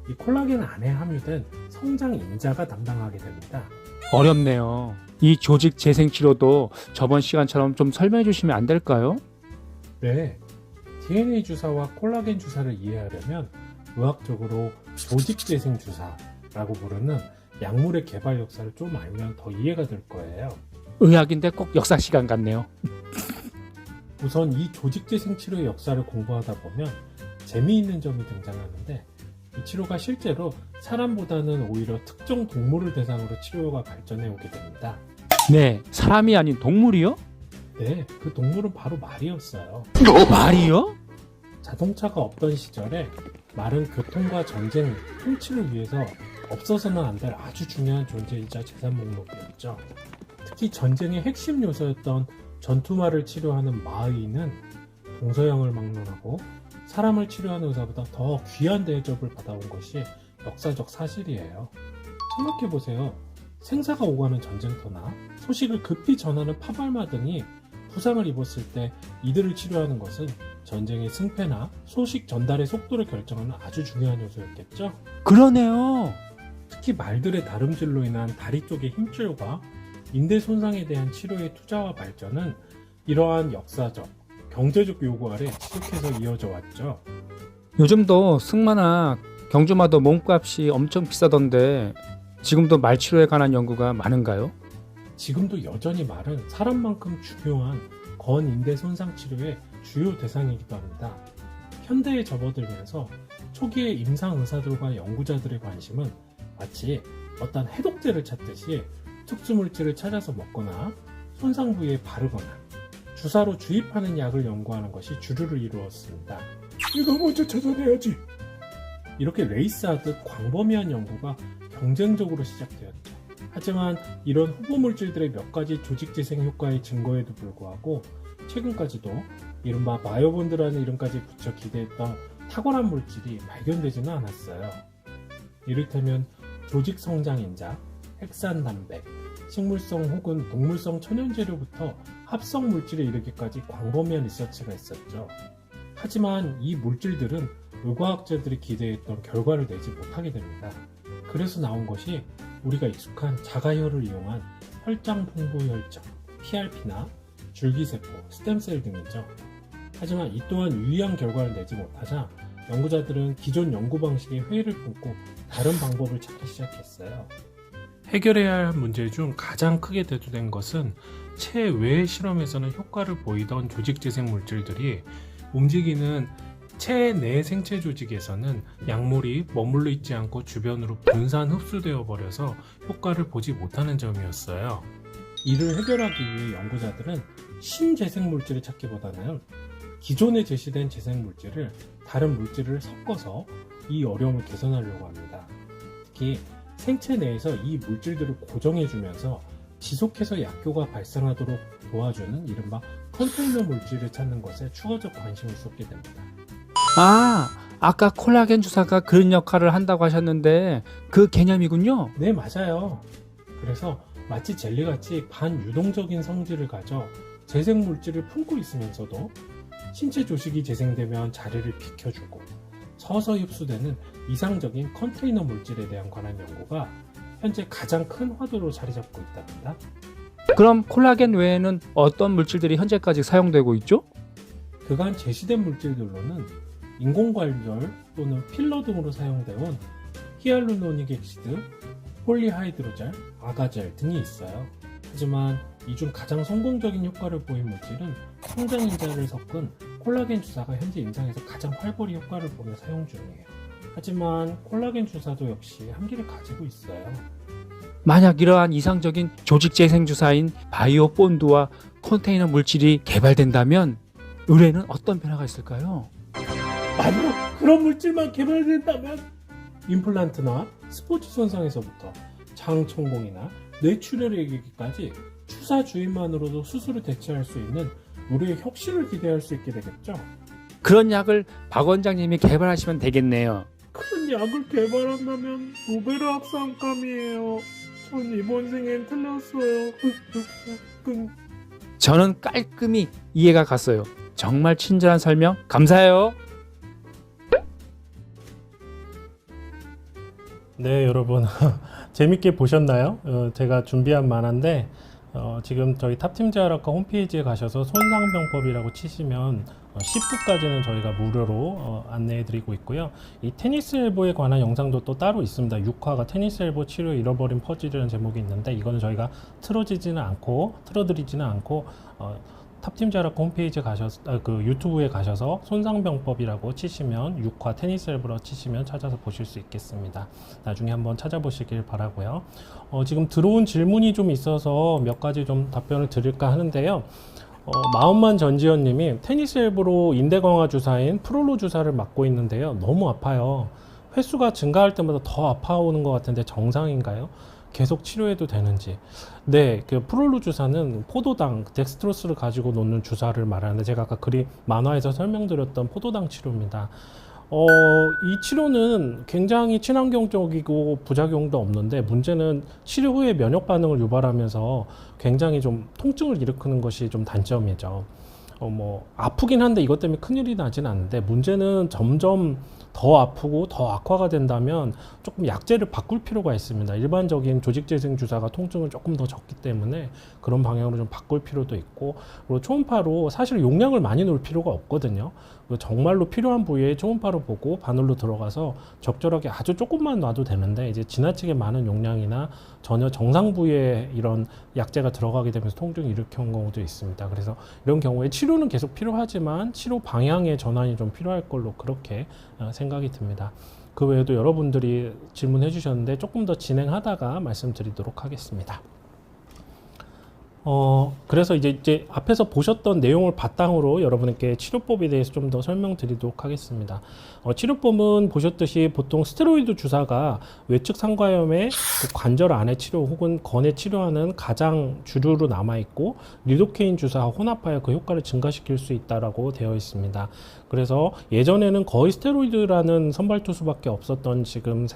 이 콜라겐 안에 함유된 성장 인자가 담당하게 됩니다. 어렵네요. 이 조직 재생 치료도 저번 시간처럼 좀 설명해 주시면 안 될까요? 네, DNA 주사와 콜라겐 주사를 이해하려면 의학적으로 조직 재생 주사라고 부르는 약물의 개발 역사를 좀 알면 더 이해가 될 거예요. 의학인데 꼭 역사 시간 같네요. 우선 이 조직 재생 치료의 역사를 공부하다 보면 재미있는 점이 등장하는데, 이 치료가 실제로 사람보다는 오히려 특정 동물을 대상으로 치료가 발전해 오게 됩니다. 네, 사람이 아닌 동물이요? 네, 그 동물은 바로 말이었어요. 말이요? 자동차가 없던 시절에 말은 교통과 전쟁, 통치를 위해서 없어서는 안 될 아주 중요한 존재이자 재산 목록이었죠. 특히 전쟁의 핵심 요소였던 전투말을 치료하는 마의는 동서양을 막론하고 사람을 치료하는 의사보다 더 귀한 대접을 받아온 것이 역사적 사실이에요. 생각해보세요. 생사가 오가는 전쟁터나 소식을 급히 전하는 파발마 등이 부상을 입었을 때 이들을 치료하는 것은 전쟁의 승패나 소식 전달의 속도를 결정하는 아주 중요한 요소였겠죠? 그러네요. 특히 말들의 다름질로 인한 다리 쪽의 힘줄과 인대 손상에 대한 치료의 투자와 발전은 이러한 역사적, 경제적 요구 아래 지속해서 이어져 왔죠. 요즘도 승마나 경주마도 몸값이 엄청 비싸던데 지금도 말 치료에 관한 연구가 많은가요? 지금도 여전히 말은 사람만큼 중요한 건인대 손상 치료의 주요 대상이기도 합니다. 현대에 접어들면서 초기의 임상 의사들과 연구자들의 관심은 마치 어떤 해독제를 찾듯이 특수물질을 찾아서 먹거나 손상 부위에 바르거나 주사로 주입하는 약을 연구하는 것이 주류를 이루었습니다. 내가 먼저 찾아내야지. 이렇게 레이스하듯 광범위한 연구가 경쟁적으로 시작되었죠. 하지만 이런 후보 물질들의 몇 가지 조직 재생 효과의 증거에도 불구하고 최근까지도 이른바 바이오본드라는 이름까지 붙여 기대했던 탁월한 물질이 발견되지는 않았어요. 이를테면 조직 성장인자, 핵산 단백, 식물성 혹은 동물성 천연재료부터 합성 물질에 이르기까지 광범위한 리서치가 있었죠. 하지만 이 물질들은 의과학자들이 기대했던 결과를 내지 못하게 됩니다. 그래서 나온 것이 우리가 익숙한 자가혈을 이용한 혈장 풍부 혈전, PRP나 줄기세포, 스템셀 등이죠. 하지만 이 또한 유의한 결과를 내지 못하자 연구자들은 기존 연구 방식에 회의를 품고 다른 방법을 찾기 시작했어요. 해결해야 할 문제 중 가장 크게 대두된 것은 체외 실험에서는 효과를 보이던 조직재생 물질들이 움직이는 체내 생체 조직에서는 약물이 머물러 있지 않고 주변으로 분산 흡수되어 버려서 효과를 보지 못하는 점이었어요. 이를 해결하기 위해 연구자들은 신재생 물질을 찾기보다는 기존에 제시된 재생 물질을 다른 물질을 섞어서 이 어려움을 개선하려고 합니다. 특히 생체 내에서 이 물질들을 고정해주면서 지속해서 약효가 발생하도록 도와주는 이른바 컨테이너 물질을 찾는 것에 추가적 관심을 쏟게 됩니다. 아까 콜라겐 주사가 그런 역할을 한다고 하셨는데 그 개념이군요. 네, 맞아요. 그래서 마치 젤리같이 반유동적인 성질을 가져 재생 물질을 품고 있으면서도 신체 조직이 재생되면 자리를 비켜주고 서서히 흡수되는 이상적인 컨테이너 물질에 대한 관한 연구가 현재 가장 큰 화두로 자리 잡고 있답니다. 그럼 콜라겐 외에는 어떤 물질들이 현재까지 사용되고 있죠? 그간 제시된 물질들로는 인공관절 또는 필러 등으로 사용되온 히알루로닉 액시드, 폴리하이드로젤, 아가젤 등이 있어요. 하지만 이 중 가장 성공적인 효과를 보인 물질은 성장인자를 섞은 콜라겐 주사가 현재 임상에서 가장 활발히 효과를 보며 사용 중이에요. 하지만 콜라겐 주사도 역시 한계를 가지고 있어요. 만약 이러한 이상적인 조직 재생 주사인 바이오 본드와 컨테이너 물질이 개발된다면 의뢰는 어떤 변화가 있을까요? 만약 그런 물질만 개발된다면 임플란트나 스포츠 손상에서부터 장 천공이나 뇌출혈에 이르기까지 주사 주입만으로도 수술을 대체할 수 있는 우리의 혁신을 기대할 수 있게 되겠죠. 그런 약을 박 원장님이 개발하시면 되겠네요. 그런 약을 개발한다면 노벨학상감이에요. 전 이번 생엔 틀렸어요. 저는 깔끔히 이해가 갔어요. 정말 친절한 설명 감사해요. 네, 여러분 재밌게 보셨나요? 제가 준비한 만화인데 지금 저희 탑팀제약학과 홈페이지에 가셔서 손상병법이라고 치시면 10부까지는 저희가 무료로 안내해드리고 있고요. 이 테니스 엘보에 관한 영상도 또 따로 있습니다. 6화가 테니스 엘보 치료 잃어버린 퍼즐이라는 제목이 있는데 이거는 저희가 틀어드리지는 않고 탑팀제약학과 홈페이지에 가셔서 유튜브에 가셔서 손상병법이라고 치시면 6화 테니스 엘보로 치시면 찾아서 보실 수 있겠습니다. 나중에 한번 찾아보시길 바라고요. 지금 들어온 질문이 좀 있어서 몇 가지 좀 답변을 드릴까 하는데요. 마음만 전지현님이 테니스 엘보로 인대 강화 주사인 프롤로 주사를 맞고 있는데요. 너무 아파요. 횟수가 증가할 때마다 더 아파오는 것 같은데 정상인가요? 계속 치료해도 되는지. 네, 그 프롤로 주사는 포도당, 덱스트로스를 가지고 놓는 주사를 말하는데 제가 아까 만화에서 설명드렸던 포도당 치료입니다. 이 치료는 굉장히 친환경적이고 부작용도 없는데 문제는 치료 후에 면역 반응을 유발하면서 굉장히 좀 통증을 일으키는 것이 좀 단점이죠. 뭐 아프긴 한데 이것 때문에 큰일이 나진 않는데 문제는 점점 더 아프고 더 악화가 된다면 조금 약제를 바꿀 필요가 있습니다. 일반적인 조직재생 주사가 통증을 조금 더 적기 때문에 그런 방향으로 좀 바꿀 필요도 있고, 그리고 초음파로 사실 용량을 많이 놓을 필요가 없거든요. 정말로 필요한 부위에 초음파로 보고 바늘로 들어가서 적절하게 아주 조금만 놔도 되는데, 이제 지나치게 많은 용량이나 전혀 정상 부위에 이런 약제가 들어가게 되면서 통증을 일으키는 경우도 있습니다. 그래서 이런 경우에 치료는 계속 필요하지만 치료 방향의 전환이 좀 필요할 걸로 그렇게 생각이 듭니다. 그 외에도 여러분들이 질문해 주셨는데 조금 더 진행하다가 말씀드리도록 하겠습니다. 그래서 이제 앞에서 보셨던 내용을 바탕으로 여러분께 치료법에 대해서 좀 더 설명드리도록 하겠습니다. 치료법은 보셨듯이 보통 스테로이드 주사가 외측 상과염의 그 관절 안의 치료 혹은 건의 치료하는 가장 주류로 남아 있고, 리도케인 주사와 혼합하여 그 효과를 증가시킬 수 있다라고 되어 있습니다. 그래서 예전에는 거의 스테로이드라는 선발투수밖에 없었던 지금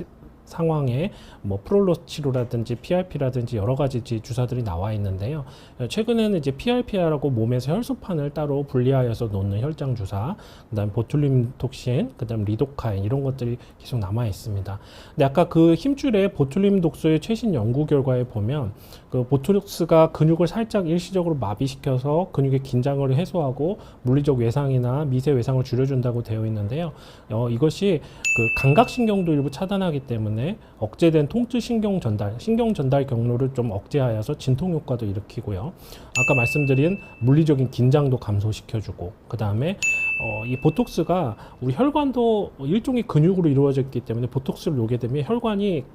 상황에 뭐 프롤로 치료라든지 PRP라든지 여러 가지 주사들이 나와 있는데요. 최근에는 이제 PRP라고 몸에서 혈소판을 따로 분리하여서 놓는 혈장 주사, 그다음 보툴림 톡신, 그다음 리도카인 이런 것들이 계속 남아 있습니다. 근데 아까 그 힘줄의 보툴림 독소의 최신 연구 결과에 보면 그 보톡스가 근육을 살짝 일시적으로 마비시켜서 근육의 긴장을 해소하고 물리적 외상이나 미세 외상을 줄여준다고 되어 있는데요. 이것이 그 감각신경도 일부 차단하기 때문에 억제된 통증 신경 전달 경로를 좀 억제하여서 진통 효과도 일으키고요. 아까 말씀드린 물리적인 긴장도 감소시켜주고, 그 다음에 이 보톡스가 우리 혈관도 일종의 근육으로 이루어져 있기 때문에 보톡스를 놓게 되면 혈관이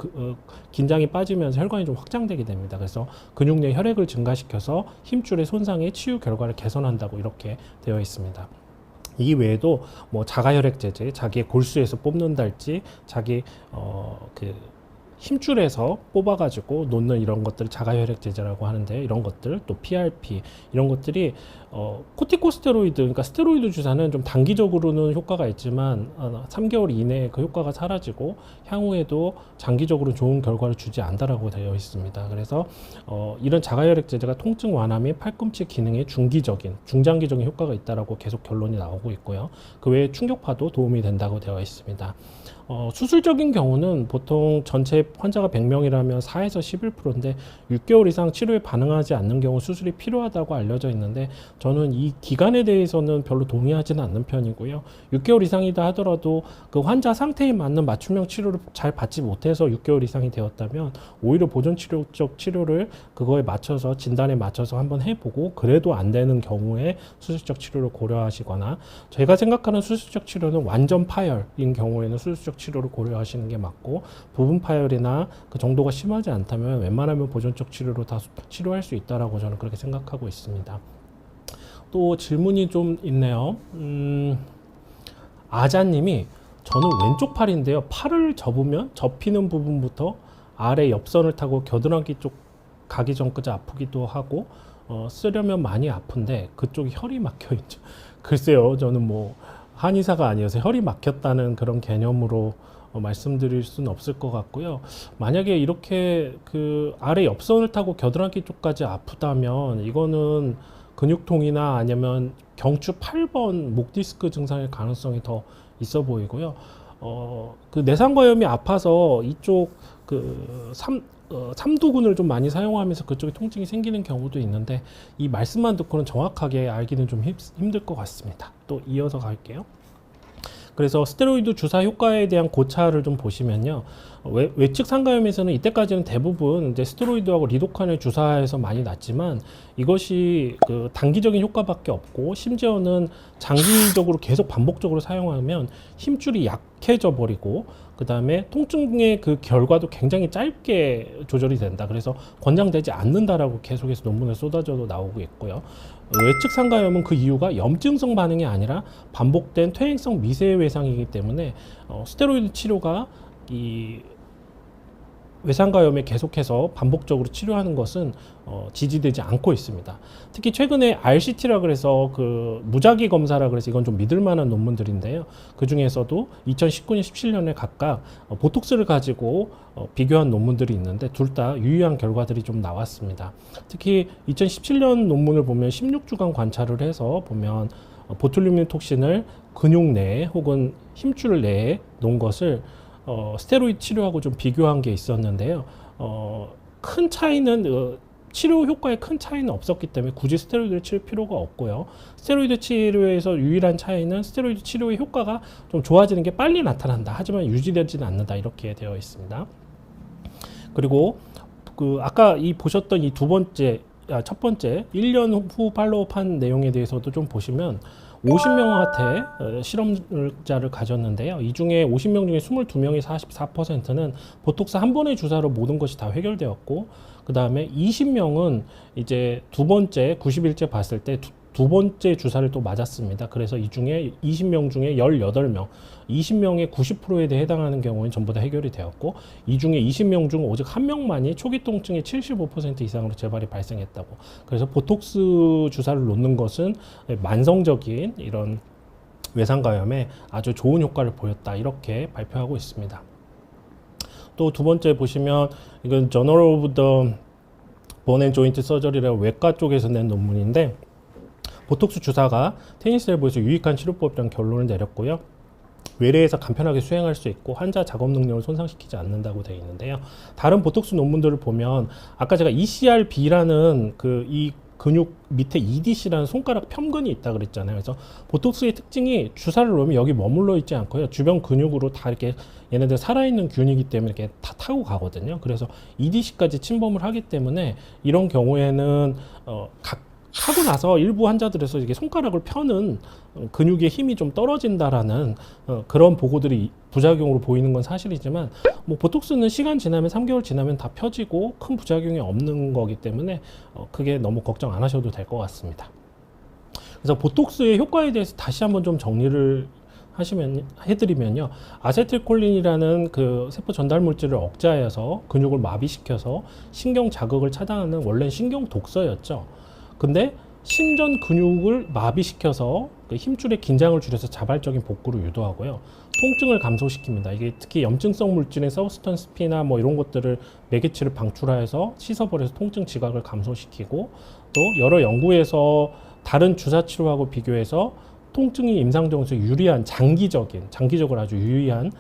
긴장이 빠지면서 혈관이 좀 확장되게 됩니다. 그래서 근육 내 혈액을 증가시켜서 힘줄의 손상의 치유 결과를 개선한다고 이렇게 되어 있습니다. 이 외에도 뭐 자가혈액 제제, 자기의 골수에서 뽑는달지, 자기 그 힘줄에서 뽑아가지고 놓는 이런 것들 자가혈액 제제라고 하는데, 이런 것들 또 PRP 이런 것들이 코티코스테로이드, 그러니까 스테로이드 주사는 좀 단기적으로는 효과가 있지만 3개월 이내에 그 효과가 사라지고 향후에도 장기적으로 좋은 결과를 주지 않다라고 되어 있습니다. 그래서 이런 자가혈액 제제가 통증 완화 및 팔꿈치 기능에 중장기적인 효과가 있다라고 계속 결론이 나오고 있고요. 그 외에 충격파도 도움이 된다고 되어 있습니다. 수술적인 경우는 보통 전체 환자가 100명이라면 4에서 11%인데 6개월 이상 치료에 반응하지 않는 경우 수술이 필요하다고 알려져 있는데, 저는 이 기간에 대해서는 별로 동의하지는 않는 편이고요. 6개월 이상이다 하더라도 그 환자 상태에 맞는 맞춤형 치료를 잘 받지 못해서 6개월 이상이 되었다면 오히려 보존치료적 치료를 그거에 맞춰서 진단에 맞춰서 한번 해보고, 그래도 안 되는 경우에 수술적 치료를 고려하시거나, 제가 생각하는 수술적 치료는 완전 파열인 경우에는 수술적 치료를 고려하시는 게 맞고, 부분 파열이나 그 정도가 심하지 않다면 웬만하면 보존적 치료로 다 치료할 수 있다라고 저는 그렇게 생각하고 있습니다. 또 질문이 좀 있네요. 아자님이 저는 왼쪽 팔인데요. 팔을 접으면 접히는 부분부터 아래 옆선을 타고 겨드랑이 쪽 가기 전까지 아프기도 하고 쓰려면 많이 아픈데 그쪽이 혈이 막혀 있죠. 글쎄요, 저는 뭐 한의사가 아니어서 혈이 막혔다는 그런 개념으로 말씀드릴 수는 없을 것 같고요. 만약에 이렇게 그 아래 옆선을 타고 겨드랑이 쪽까지 아프다면 이거는 근육통이나 아니면 경추 8번 목 디스크 증상일 가능성이 더 있어 보이고요. 그 내상과염이 아파서 이쪽 그 삼두근을 좀 많이 사용하면서 그쪽에 통증이 생기는 경우도 있는데, 이 말씀만 듣고는 정확하게 알기는 좀 힘들 것 같습니다. 또 이어서 갈게요. 그래서 스테로이드 주사 효과에 대한 고차를 좀 보시면요. 외측 상가염에서는 이때까지는 대부분 이제 스테로이드하고 리도칸을 주사해서 많이 났지만, 이것이 그 단기적인 효과밖에 없고, 심지어는 장기적으로 계속 반복적으로 사용하면 힘줄이 약해져 버리고, 그 다음에 통증의 그 결과도 굉장히 짧게 조절이 된다. 그래서 권장되지 않는다라고 계속해서 논문에 쏟아져도 나오고 있고요. 외측 상가염은 그 이유가 염증성 반응이 아니라 반복된 퇴행성 미세 외상이기 때문에 스테로이드 치료가 이 외상가염에 계속해서 반복적으로 치료하는 것은 지지되지 않고 있습니다. 특히 최근에 RCT라 그래서 그 무작위 검사라 그래서 이건 좀 믿을 만한 논문들인데요. 그 중에서도 2019년, 17년에 각각 보톡스를 가지고 비교한 논문들이 있는데 둘 다 유의한 결과들이 좀 나왔습니다. 특히 2017년 논문을 보면 16주간 관찰을 해서 보면 보툴리눔 톡신을 근육 내에 혹은 힘줄 내에 놓은 것을 스테로이드 치료하고 좀 비교한 게 있었는데요. 큰 차이는 치료 효과에 큰 차이는 없었기 때문에 굳이 스테로이드를 칠 필요가 없고요. 스테로이드 치료에서 유일한 차이는 스테로이드 치료의 효과가 좀 좋아지는 게 빨리 나타난다. 하지만 유지되지는 않는다. 이렇게 되어 있습니다. 그리고 그 아까 보셨던 이 첫 번째 1년 후 팔로우업한 내용에 대해서도 좀 보시면 50명한테 실험자를 가졌는데요. 이 중에 50명 중에 22명이 44%는 보톡스 한 번의 주사로 모든 것이 다 해결되었고, 그 다음에 20명은 이제 두 번째 90일째 봤을 때 두 번째 주사를 또 맞았습니다. 그래서 이 중에 20명 중에 18명, 20명의 90%에 대해 해당하는 경우는 전부 다 해결이 되었고, 이 중에 20명 중 오직 한 명만이 초기 통증의 75% 이상으로 재발이 발생했다고. 그래서 보톡스 주사를 놓는 것은 만성적인 이런 외상가염에 아주 좋은 효과를 보였다. 이렇게 발표하고 있습니다. 또 두 번째 보시면 이건 Journal of the Bone and Joint Surgery라고 외과 쪽에서 낸 논문인데, 보톡스 주사가 테니스 엘보에서 유익한 치료법이라는 결론을 내렸고요. 외래에서 간편하게 수행할 수 있고 환자 작업 능력을 손상시키지 않는다고 되어 있는데요. 다른 보톡스 논문들을 보면 아까 제가 ECRB라는 이 근육 밑에 EDC라는 손가락 편근이 있다 그랬잖아요. 그래서 보톡스의 특징이 주사를 놓으면 여기 머물러 있지 않고요. 주변 근육으로 다 이렇게 얘네들 살아있는 균이기 때문에 이렇게 다 타고 가거든요. 그래서 EDC까지 침범을 하기 때문에 이런 경우에는 하고 나서 일부 환자들에서 이게 손가락을 펴는 근육의 힘이 좀 떨어진다라는 그런 보고들이 부작용으로 보이는 건 사실이지만, 뭐 보톡스는 시간 지나면 3개월 지나면 다 펴지고 큰 부작용이 없는 거기 때문에 크게 너무 걱정 안 하셔도 될 것 같습니다. 그래서 보톡스의 효과에 대해서 다시 한번 좀 정리를 해드리면요. 아세틸콜린이라는 그 세포 전달 물질을 억제하여서 근육을 마비시켜서 신경 자극을 차단하는 원래 신경 독소였죠. 근데 신전 근육을 마비시켜서 그 힘줄의 긴장을 줄여서 자발적인 복구를 유도하고요. 통증을 감소시킵니다. 이게 특히 염증성 물질인 서브스턴스 P나 뭐 이런 것들을 매개체를 방출하여서 씻어버려서 통증 지각을 감소시키고, 또 여러 연구에서 다른 주사 치료하고 비교해서 통증이 임상정에서 유리한 장기적으로 아주 유의한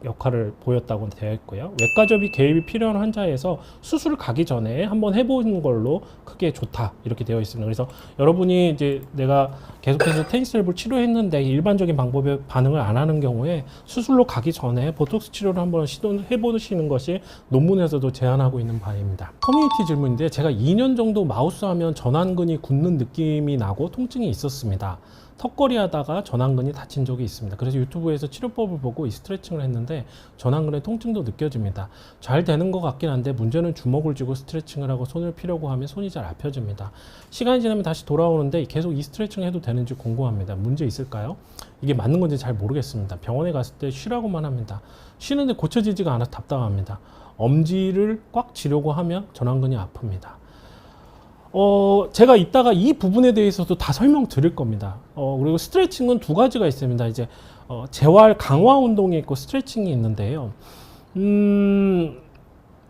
역할을 보였다고 되어 있고요. 외과접이 개입이 필요한 환자에서 수술을 가기 전에 한번 해보는 걸로 크게 좋다 이렇게 되어 있습니다. 그래서 여러분이 이제 내가 계속해서 테니스 엘보를 치료했는데 일반적인 방법에 반응을 안 하는 경우에 수술로 가기 전에 보톡스 치료를 한번 시도해 보시는 것이 논문에서도 제안하고 있는 바입니다. 커뮤니티 질문인데, 제가 2년 정도 마우스 하면 전완근이 굳는 느낌이 나고 통증이 있었습니다. 턱걸이 하다가 전완근이 다친 적이 있습니다. 그래서 유튜브에서 치료법을 보고 이 스트레칭을 했는데 전완근의 통증도 느껴집니다. 잘 되는 것 같긴 한데 문제는 주먹을 쥐고 스트레칭을 하고 손을 피려고 하면 손이 잘 안 펴집니다. 시간이 지나면 다시 돌아오는데 계속 이 스트레칭을 해도 되는지 궁금합니다. 문제 있을까요? 이게 맞는 건지 잘 모르겠습니다. 병원에 갔을 때 쉬라고만 합니다. 쉬는데 고쳐지지가 않아서 답답합니다. 엄지를 꽉 쥐려고 하면 전완근이 아픕니다. 제가 이따가 이 부분에 대해서도 다 설명드릴 겁니다. 그리고 스트레칭은 두 가지가 있습니다. 이제 재활 강화 운동이 있고 스트레칭이 있는데요.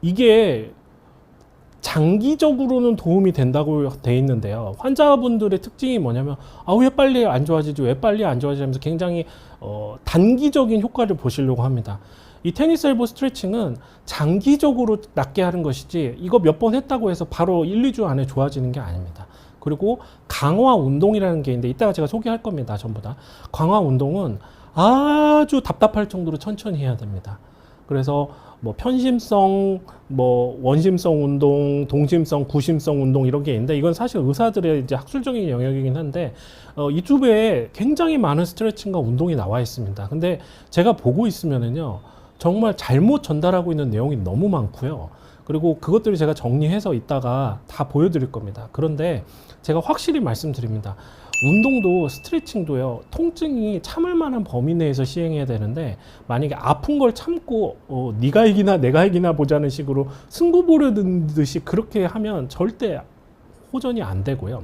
이게 장기적으로는 도움이 된다고 돼 있는데요. 환자분들의 특징이 뭐냐면 왜 빨리 안 좋아지지, 왜 빨리 안 좋아지지 하면서 굉장히 단기적인 효과를 보시려고 합니다. 이 테니스 엘보 스트레칭은 장기적으로 낫게 하는 것이지 이거 몇 번 했다고 해서 바로 1, 2주 안에 좋아지는 게 아닙니다. 그리고 강화 운동이라는 게 있는데 이따가 제가 소개할 겁니다. 전부 다. 강화 운동은 아주 답답할 정도로 천천히 해야 됩니다. 그래서 뭐 편심성, 뭐 원심성 운동, 동심성, 구심성 운동 이런 게 있는데 이건 사실 의사들의 이제 학술적인 영역이긴 한데 유튜브에 굉장히 많은 스트레칭과 운동이 나와 있습니다. 근데 제가 보고 있으면은요. 정말 잘못 전달하고 있는 내용이 너무 많고요. 그리고 그것들을 제가 정리해서 이따가 다 보여드릴 겁니다. 그런데 제가 확실히 말씀드립니다. 운동도 스트레칭도요, 통증이 참을 만한 범위 내에서 시행해야 되는데, 만약에 아픈 걸 참고 네가 이기나 내가 이기나 보자는 식으로 승부 보려는 듯이 그렇게 하면 절대 호전이 안 되고요.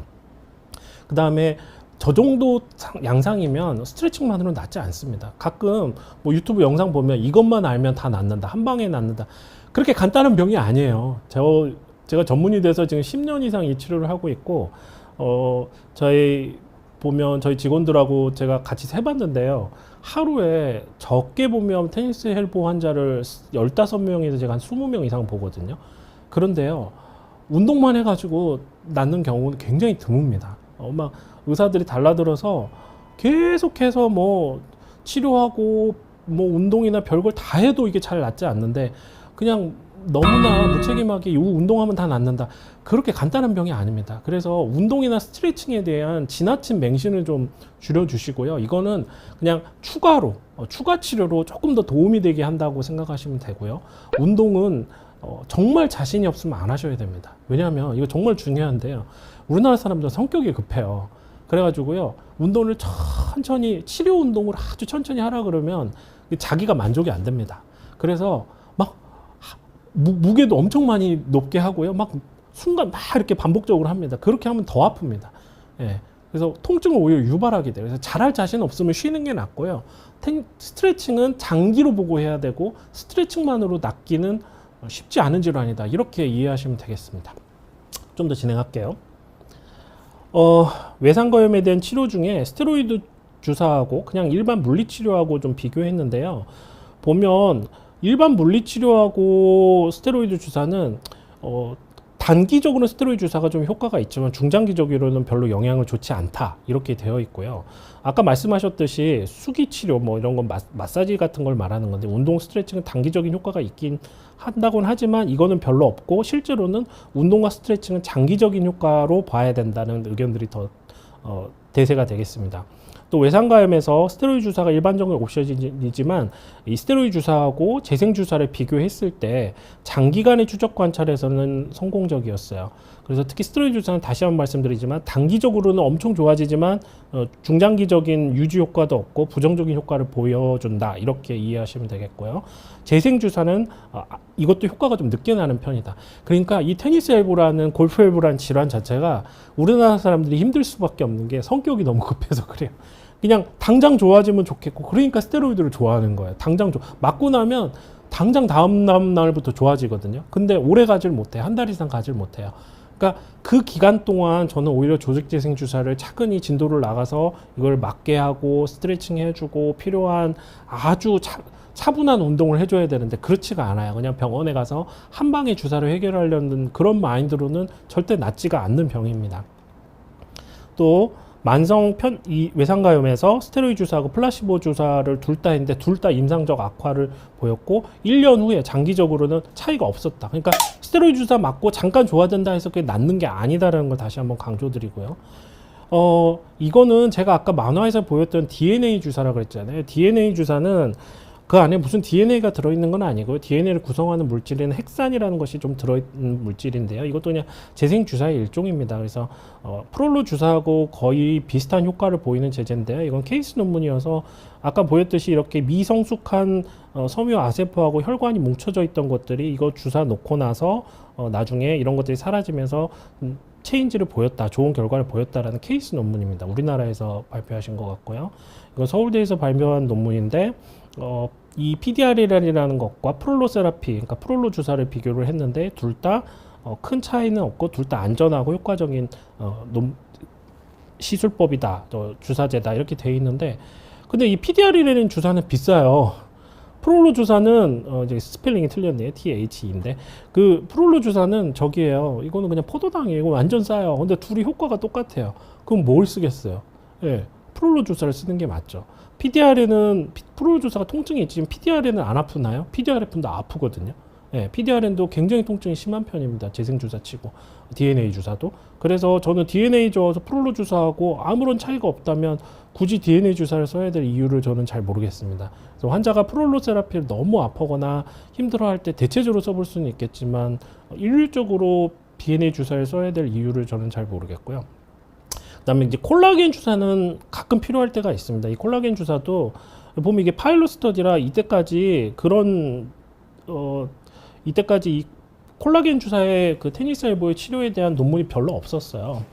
그 다음에 저 정도 양상이면 스트레칭만으로는 낫지 않습니다. 가끔 뭐 유튜브 영상 보면 이것만 알면 다 낫는다, 한 방에 낫는다, 그렇게 간단한 병이 아니에요. 제가 전문의 돼서 지금 10년 이상 이 치료를 하고 있고, 저희 직원들하고 제가 같이 세봤는데요. 하루에 적게 보면 테니스 엘보 환자를 15명에서 제가 한 20명 이상 보거든요. 그런데요, 운동만 해가지고 낫는 경우는 굉장히 드뭅니다. 막 의사들이 달라들어서 계속해서 뭐 치료하고 뭐 운동이나 별걸 다 해도 이게 잘 낫지 않는데, 그냥 너무나 무책임하게 운동하면 다 낫는다, 그렇게 간단한 병이 아닙니다. 그래서 운동이나 스트레칭에 대한 지나친 맹신을 좀 줄여주시고요. 이거는 그냥 추가로 추가 치료로 조금 더 도움이 되게 한다고 생각하시면 되고요. 운동은 정말 자신이 없으면 안 하셔야 됩니다. 왜냐하면 이거 정말 중요한데요, 우리나라 사람들은 성격이 급해요. 그래가지고요, 운동을 천천히, 치료 운동을 아주 천천히 하라 그러면 자기가 만족이 안 됩니다. 그래서 막 무게도 엄청 많이 높게 하고요, 막 순간 막 이렇게 반복적으로 합니다. 그렇게 하면 더 아픕니다. 예. 그래서 통증을 오히려 유발하게 돼요. 그래서 잘할 자신 없으면 쉬는 게 낫고요. 스트레칭은 장기로 보고 해야 되고, 스트레칭만으로 낫기는 쉽지 않은 질환이다, 이렇게 이해하시면 되겠습니다. 좀 더 진행할게요. 외상거염에 대한 치료 중에 스테로이드 주사하고 그냥 일반 물리치료하고 좀 비교했는데요. 보면 일반 물리치료하고 스테로이드 주사는 단기적으로 스테로이드 주사가 좀 효과가 있지만 중장기적으로는 별로 영향을 좋지 않다, 이렇게 되어 있고요. 아까 말씀하셨듯이 수기치료 뭐 이런 건 마사지 같은 걸 말하는 건데, 운동 스트레칭은 단기적인 효과가 있긴 한다고는 하지만 이거는 별로 없고, 실제로는 운동과 스트레칭은 장기적인 효과로 봐야 된다는 의견들이 더 대세가 되겠습니다. 또 외상가염에서 스테로이드 주사가 일반적인 옵션이지만, 이 스테로이드 주사하고 재생 주사를 비교했을 때 장기간의 추적 관찰에서는 성공적이었어요. 그래서 특히 스테로이드 주사는 다시 한번 말씀드리지만 단기적으로는 엄청 좋아지지만 중장기적인 유지 효과도 없고 부정적인 효과를 보여준다, 이렇게 이해하시면 되겠고요. 재생 주사는 이것도 효과가 좀 늦게 나는 편이다. 그러니까 이 테니스 엘보라는, 골프 엘보라는 질환 자체가 우리나라 사람들이 힘들 수밖에 없는 게 성격이 너무 급해서 그래요. 그냥 당장 좋아지면 좋겠고, 그러니까 스테로이드를 좋아하는 거예요. 당장 맞고 나면 당장 다음 날부터 좋아지거든요. 근데 오래 가질 못해요. 한 달 이상 가질 못해요. 그러니까 그 기간 동안 저는 오히려 조직재생 주사를 차근히 진도를 나가서 이걸 맞게 하고 스트레칭 해주고 필요한 아주 차분한 운동을 해줘야 되는데, 그렇지가 않아요. 그냥 병원에 가서 한 방에 주사를 해결하려는 그런 마인드로는 절대 낫지가 않는 병입니다. 또 이 외상가염에서 스테로이드 주사하고 플라시보 주사를 둘 다 했는데 둘 다 임상적 악화를 보였고, 1년 후에 장기적으로는 차이가 없었다. 그러니까 스테로이드 주사 맞고 잠깐 좋아진다 해서 그게 낫는 게 아니다라는 걸 다시 한번 강조드리고요. 이거는 제가 아까 만화에서 보였던 DNA 주사라고 그랬잖아요. DNA 주사는 그 안에 무슨 DNA가 들어있는 건 아니고요. DNA를 구성하는 물질에는 핵산이라는 것이 좀 들어있는 물질인데요. 이것도 그냥 재생 주사의 일종입니다. 그래서 프롤로 주사하고 거의 비슷한 효과를 보이는 제제인데요. 이건 케이스 논문이어서 아까 보였듯이 이렇게 미성숙한 섬유 아세포하고 혈관이 뭉쳐져 있던 것들이 이거 주사 놓고 나서 나중에 이런 것들이 사라지면서 체인지를 보였다, 좋은 결과를 보였다라는 케이스 논문입니다. 우리나라에서 발표하신 것 같고요. 이건 서울대에서 발표한 논문인데, 이 PDR이라는 것과 프롤로 세라피, 그러니까 프롤로 주사를 비교를 했는데 둘 다 큰 차이는 없고 둘 다 안전하고 효과적인 시술법이다, 주사제다, 이렇게 돼 있는데, 근데 이 PDR이라는 주사는 비싸요. 프롤로 주사는 이제 스펠링이 틀렸네요. TH인데 그 프롤로 주사는 저기예요. 이거는 그냥 포도당이에요. 이거 완전 싸요. 근데 둘이 효과가 똑같아요. 그럼 뭘 쓰겠어요? 예, 프롤로 주사를 쓰는 게 맞죠. PDR에는 프롤로 주사가 통증이 있지만 PDR에는 안 아프나요? PDR에는 아프거든요. 예, PDRN도 굉장히 통증이 심한 편입니다. 재생주사치고 DNA 주사도. 그래서 저는 DNA 저어서 프롤로 주사하고 아무런 차이가 없다면 굳이 DNA 주사를 써야 될 이유를 저는 잘 모르겠습니다. 그래서 환자가 프롤로 세라피를 너무 아프거나 힘들어할 때 대체적으로 써볼 수는 있겠지만 일률적으로 DNA 주사를 써야 될 이유를 저는 잘 모르겠고요. 그다음에 이제 콜라겐 주사는 가끔 필요할 때가 있습니다. 이 콜라겐 주사도 보면 이게 파일럿 스터디라 이때까지 이때까지 이 콜라겐 주사의 그 테니스 엘보의 치료에 대한 논문이 별로 없었어요.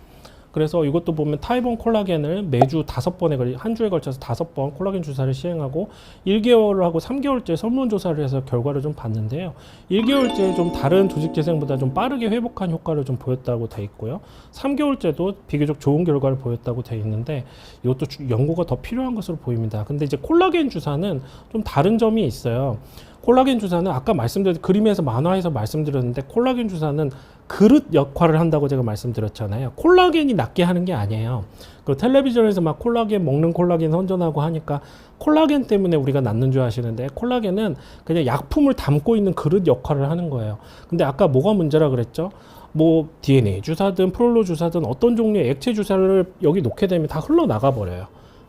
그래서 이것도 보면 타입1 콜라겐을 매주 5번에 한 주에 걸쳐서 5번 콜라겐 주사를 시행하고 1개월을 하고 3개월째 설문조사를 해서 결과를 좀 봤는데요. 1개월째 좀 다른 조직 재생보다 좀 빠르게 회복한 효과를 좀 보였다고 돼 있고요. 3개월째도 비교적 좋은 결과를 보였다고 돼 있는데 이것도 연구가 더 필요한 것으로 보입니다. 근데 이제 콜라겐 주사는 좀 다른 점이 있어요. 콜라겐 주사는 아까 그림에서 만화에서 말씀드렸는데 콜라겐 주사는 그릇 역할을 한다고 제가 말씀드렸잖아요. 콜라겐이 낫게 하는 게 아니에요. 그 텔레비전에서 막 콜라겐 먹는 콜라겐 선전하고 하니까 콜라겐 때문에 우리가 낫는 줄 아시는데 콜라겐은 그냥 약품을 담고 있는 그릇 역할을 하는 거예요. 근데 아까 뭐가 문제라 그랬죠? 뭐 DNA 주사든 프롤로 주사든 어떤 종류의 액체 주사를 여기 놓게 되면 다 흘러나가 버려요.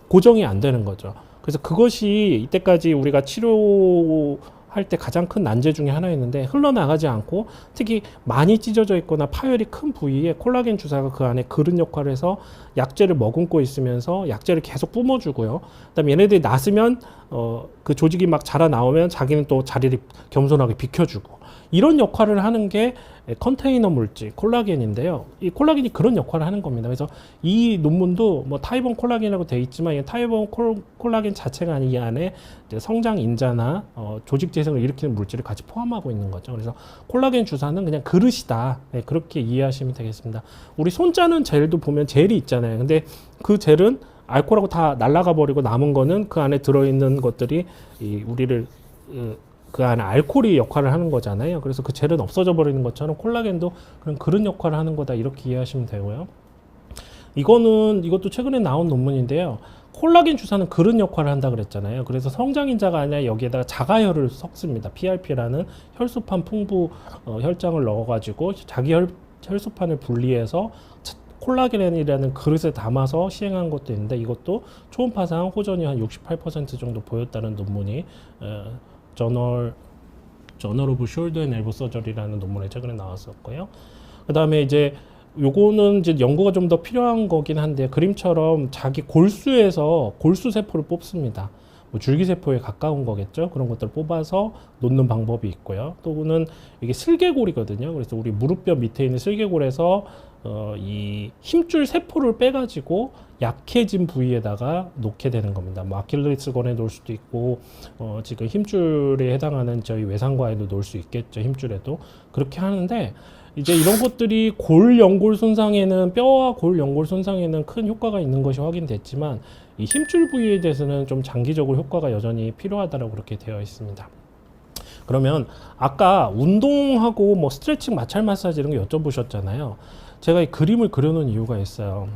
고정이 안 되는 거죠. 그래서 그것이 이때까지 우리가 치료할 때 가장 큰 난제 중에 하나였는데 흘러나가지 않고 특히 많이 찢어져 있거나 파열이 큰 부위에 콜라겐 주사가 그 안에 그릇 역할을 해서 약재를 머금고 있으면서 약재를 계속 뿜어주고요. 그다음에 얘네들이 났으면 그 조직이 막 자라 나오면 자기는 또 자리를 겸손하게 비켜주고 이런 역할을 하는 게 컨테이너 물질 콜라겐인데요. 이 콜라겐이 그런 역할을 하는 겁니다. 그래서 이 논문도 뭐 타입1 콜라겐이라고 되어 있지만 이 타입1 콜라겐 자체가 아닌 이 안에 성장 인자나 조직 재생을 일으키는 물질을 같이 포함하고 있는 거죠. 그래서 콜라겐 주사는 그냥 그릇이다. 네, 그렇게 이해하시면 되겠습니다. 우리 손 짜는 젤도 보면 젤이 있잖아요. 근데 그 젤은 알코올하고 다 날아가 버리고 남은 거는 그 안에 들어있는 것들이 우리를 그 안에 알코올이 역할을 하는 거잖아요. 그래서 그 젤은 없어져 버리는 것처럼 콜라겐도 그런 그런 역할을 하는 거다 이렇게 이해하시면 되고요. 이것도 최근에 나온 논문인데요. 콜라겐 주사는 그릇 역할을 한다 그랬잖아요. 그래서 성장인자가 아니라 여기에다가 자가혈을 섞습니다. PRP라는 혈소판 풍부 혈장을 넣어가지고 자기 혈소판을 분리해서 콜라겐이라는 그릇에 담아서 시행한 것도 있는데 이것도 초음파상 호전이 한 68% 정도 보였다는 논문이 저널 오브 숄더 앤 엘보 서저리라는 논문에 최근에 나왔었고요. 그다음에 이제 요거는 이제 연구가 좀 더 필요한 거긴 한데 그림처럼 자기 골수에서 골수 세포를 뽑습니다. 뭐 줄기세포에 가까운 거겠죠. 그런 것들을 뽑아서 놓는 방법이 있고요. 또는 이게 슬개골이거든요. 그래서 우리 무릎뼈 밑에 있는 슬개골에서 이 힘줄 세포를 빼가지고 약해진 부위에다가 놓게 되는 겁니다. 뭐 아킬레스건에 놓을 수도 있고 지금 힘줄에 해당하는 저희 외상과에도 놓을 수 있겠죠. 힘줄에도 그렇게 하는데 이제 이런 것들이 골 연골 손상에는 뼈와 골 연골 손상에는 큰 효과가 있는 것이 확인됐지만 이 힘줄 부위에 대해서는 좀 장기적으로 효과가 여전히 필요하다고 그렇게 되어 있습니다. 그러면 아까 운동하고 뭐 스트레칭, 마찰 마사지 이런 거 여쭤보셨잖아요. 제가 이 그림을 그려놓은 이유가 있어요.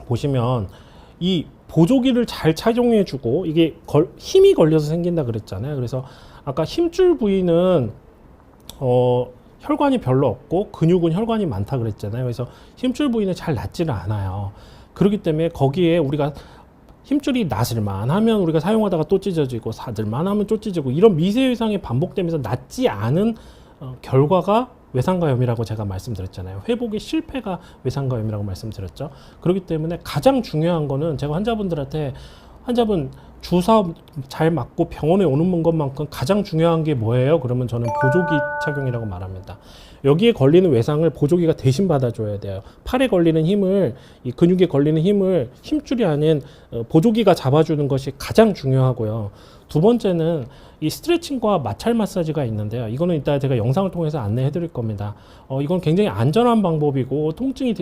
보시면 이 보조기를 잘 착용해주고 이게 힘이 걸려서 생긴다 그랬잖아요. 그래서 아까 힘줄 부위는 혈관이 별로 없고 근육은 혈관이 많다 그랬잖아요. 그래서 힘줄 부위는 잘 낫지는 않아요. 그렇기 때문에 거기에 우리가 힘줄이 낫을만 하면 우리가 사용하다가 또 찢어지고 사들만 하면 또 찢어지고 이런 미세회상이 반복되면서 낫지 않은 결과가 외상가염이라고 제가 말씀드렸잖아요. 회복의 실패가 외상가염이라고 말씀드렸죠. 그렇기 때문에 가장 중요한 거는 제가 환자분 주사 잘 맞고 병원에 오는 것만큼 가장 중요한 게 뭐예요? 그러면 저는 보조기 착용이라고 말합니다. 여기에 걸리는 외상을 보조기가 대신 받아줘야 돼요. 팔에 걸리는 힘을, 이 근육에 걸리는 힘을 힘줄이 아닌 보조기가 잡아주는 것이 가장 중요하고요. 두 번째는 이 스트레칭과 마찰 마사지가 있는데요. 이거는 이따 제가 영상을 통해서 안내해 드릴 겁니다. 이건 굉장히 안전한 방법이고 통증이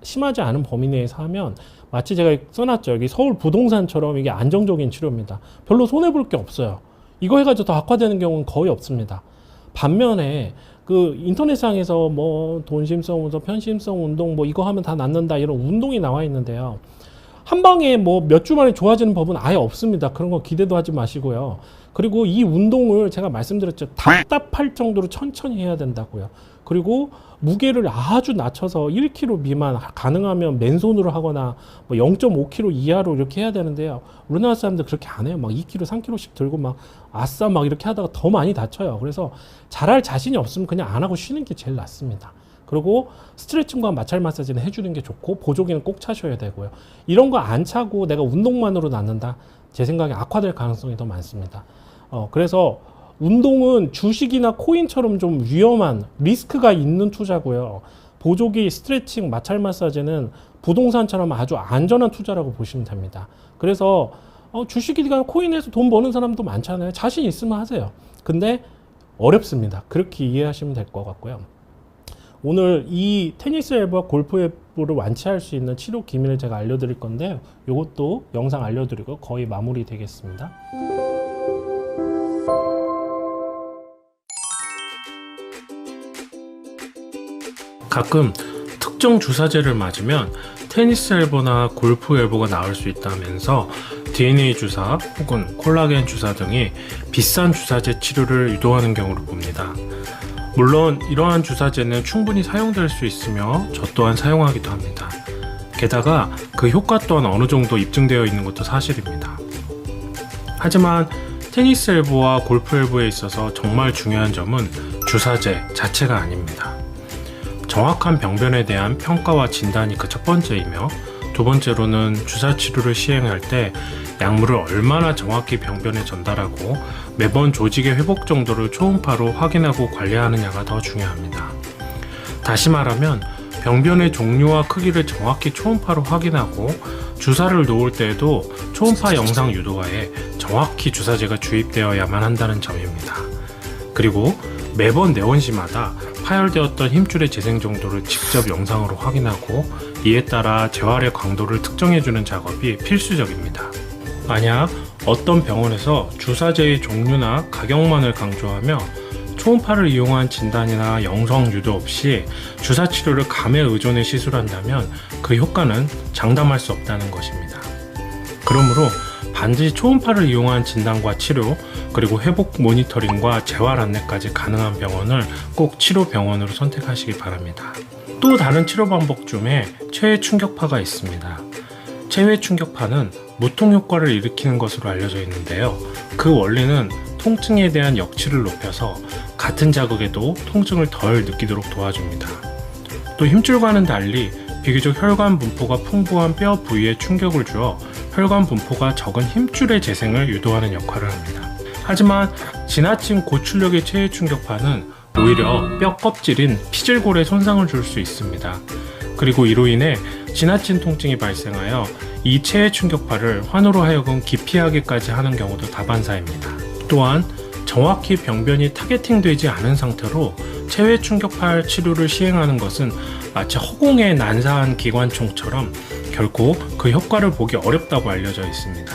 심하지 않은 범위 내에서 하면 마치 제가 써놨죠. 여기 서울 부동산처럼 이게 안정적인 치료입니다. 별로 손해볼 게 없어요. 이거 해가지고 더 악화되는 경우는 거의 없습니다. 반면에 그 인터넷상에서 뭐 돈심성 운동, 편심성 운동 뭐 이거 하면 다 낫는다 이런 운동이 나와 있는데요. 한 방에 뭐 몇 주 만에 좋아지는 법은 아예 없습니다. 그런 거 기대도 하지 마시고요. 그리고 이 운동을 제가 말씀드렸죠. 답답할 정도로 천천히 해야 된다고요. 그리고 무게를 아주 낮춰서 1kg 미만, 가능하면 맨손으로 하거나 뭐 0.5kg 이하로 이렇게 해야 되는데요. 우리나라 사람들 그렇게 안 해요. 막 2kg, 3kg씩 들고 막 아싸 막 이렇게 하다가 더 많이 다쳐요. 그래서 잘할 자신이 없으면 그냥 안 하고 쉬는 게 제일 낫습니다. 그리고 스트레칭과 마찰 마사지는 해주는 게 좋고 보조기는 꼭 차셔야 되고요. 이런 거 안 차고 내가 운동만으로 낫는다? 제 생각에 악화될 가능성이 더 많습니다. 그래서 운동은 주식이나 코인처럼 좀 위험한 리스크가 있는 투자고요. 보조기, 스트레칭, 마찰 마사지는 부동산처럼 아주 안전한 투자라고 보시면 됩니다. 그래서 주식이나 코인에서 돈 버는 사람도 많잖아요. 자신 있으면 하세요. 근데 어렵습니다. 그렇게 이해하시면 될 것 같고요. 오늘 이 테니스 엘보와 골프 엘보를 완치할 수 있는 치료 기밀을 제가 알려드릴 건데요. 이것도 영상 알려드리고 거의 마무리 되겠습니다. 가끔 특정 주사제를 맞으면 테니스 엘보나 골프 엘보가 나올 수 있다면서 DNA 주사 혹은 콜라겐 주사 등이 비싼 주사제 치료를 유도하는 경우를 봅니다. 물론 이러한 주사제는 충분히 사용될 수 있으며 저 또한 사용하기도 합니다. 게다가 그 효과 또한 어느 정도 입증되어 있는 것도 사실입니다. 하지만 테니스 엘보와 골프 엘보에 있어서 정말 중요한 점은 주사제 자체가 아닙니다. 정확한 병변에 대한 평가와 진단이 그 첫 번째이며 두 번째로는 주사 치료를 시행할 때 약물을 얼마나 정확히 병변에 전달하고 매번 조직의 회복 정도를 초음파로 확인하고 관리하느냐가 더 중요합니다. 다시 말하면 병변의 종류와 크기를 정확히 초음파로 확인하고 주사를 놓을 때에도 초음파 영상 유도하에 정확히 주사제가 주입되어야만 한다는 점입니다. 그리고 매번 내원시마다 파열되었던 힘줄의 재생 정도를 직접 영상으로 확인하고 이에 따라 재활의 강도를 특정해주는 작업이 필수적입니다. 만약 어떤 병원에서 주사제의 종류나 가격만을 강조하며 초음파를 이용한 진단이나 영상 유도 없이 주사 치료를 감에 의존해 시술한다면 그 효과는 장담할 수 없다는 것입니다. 그러므로 반드시 초음파를 이용한 진단과 치료, 그리고 회복 모니터링과 재활 안내까지 가능한 병원을 꼭 치료 병원으로 선택하시기 바랍니다. 또 다른 치료 방법 중에 체외 충격파가 있습니다. 체외 충격파는 무통 효과를 일으키는 것으로 알려져 있는데요. 그 원리는 통증에 대한 역치를 높여서 같은 자극에도 통증을 덜 느끼도록 도와줍니다. 또 힘줄과는 달리 비교적 혈관 분포가 풍부한 뼈 부위에 충격을 주어 혈관 분포가 적은 힘줄의 재생을 유도하는 역할을 합니다. 하지만 지나친 고출력의 체외 충격파는 오히려 뼈 껍질인 피질골에 손상을 줄 수 있습니다. 그리고 이로 인해 지나친 통증이 발생하여 이 체외 충격파를 환우로 하여금 기피하기까지 하는 경우도 다반사입니다. 또한 정확히 병변이 타겟팅되지 않은 상태로 체외 충격파 치료를 시행하는 것은 마치 허공에 난사한 기관총처럼 결코 그 효과를 보기 어렵다고 알려져 있습니다.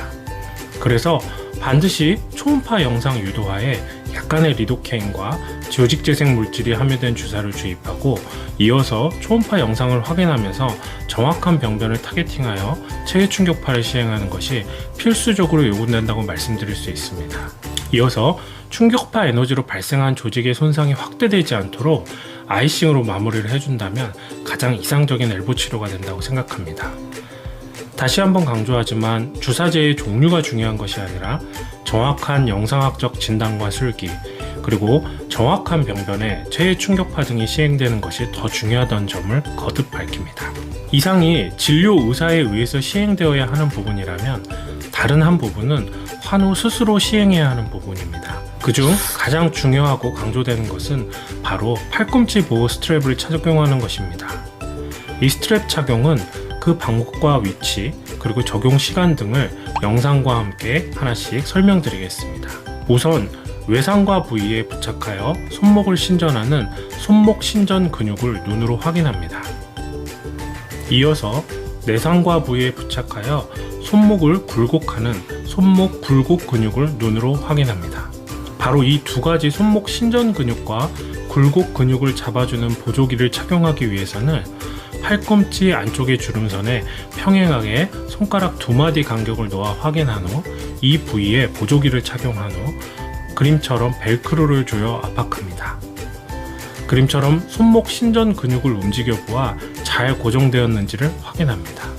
그래서 반드시 초음파 영상 유도하에 약간의 리도케인과 조직 재생 물질이 함유된 주사를 주입하고 이어서 초음파 영상을 확인하면서 정확한 병변을 타겟팅하여 체외 충격파를 시행하는 것이 필수적으로 요구된다고 말씀드릴 수 있습니다. 이어서 충격파 에너지로 발생한 조직의 손상이 확대되지 않도록 아이싱으로 마무리를 해준다면 가장 이상적인 엘보 치료가 된다고 생각합니다. 다시 한번 강조하지만 주사제의 종류가 중요한 것이 아니라 정확한 영상학적 진단과 술기, 그리고 정확한 병변에 체외 충격파 등이 시행되는 것이 더 중요하다는 점을 거듭 밝힙니다. 이상이 진료 의사에 의해서 시행되어야 하는 부분이라면 다른 한 부분은 환우 스스로 시행해야 하는 부분입니다. 그중 가장 중요하고 강조되는 것은 바로 팔꿈치 보호 스트랩을 착용하는 것입니다. 이 스트랩 착용은 그 방법과 위치, 그리고 적용 시간 등을 영상과 함께 하나씩 설명드리겠습니다. 우선 외상과 부위에 부착하여 손목을 신전하는 손목 신전 근육을 눈으로 확인합니다. 이어서 내상과 부위에 부착하여 손목을 굴곡하는 손목 굴곡 근육을 눈으로 확인합니다. 바로 이 두 가지 손목 신전 근육과 굴곡 근육을 잡아주는 보조기를 착용하기 위해서는 팔꿈치 안쪽의 주름선에 평행하게 손가락 2마디 간격을 놓아 확인한 후 이 부위에 보조기를 착용한 후 그림처럼 벨크로를 조여 압박합니다. 그림처럼 손목 신전 근육을 움직여 보아 잘 고정되었는지를 확인합니다.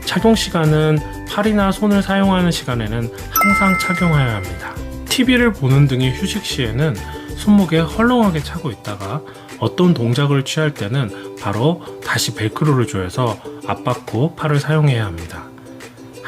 착용 시간은 팔이나 손을 사용하는 시간에는 항상 착용하여야 합니다. TV를 보는 등의 휴식 시에는 손목에 헐렁하게 차고 있다가 어떤 동작을 취할 때는 바로 다시 벨크로를 조여서 압박 후 팔을 사용해야 합니다.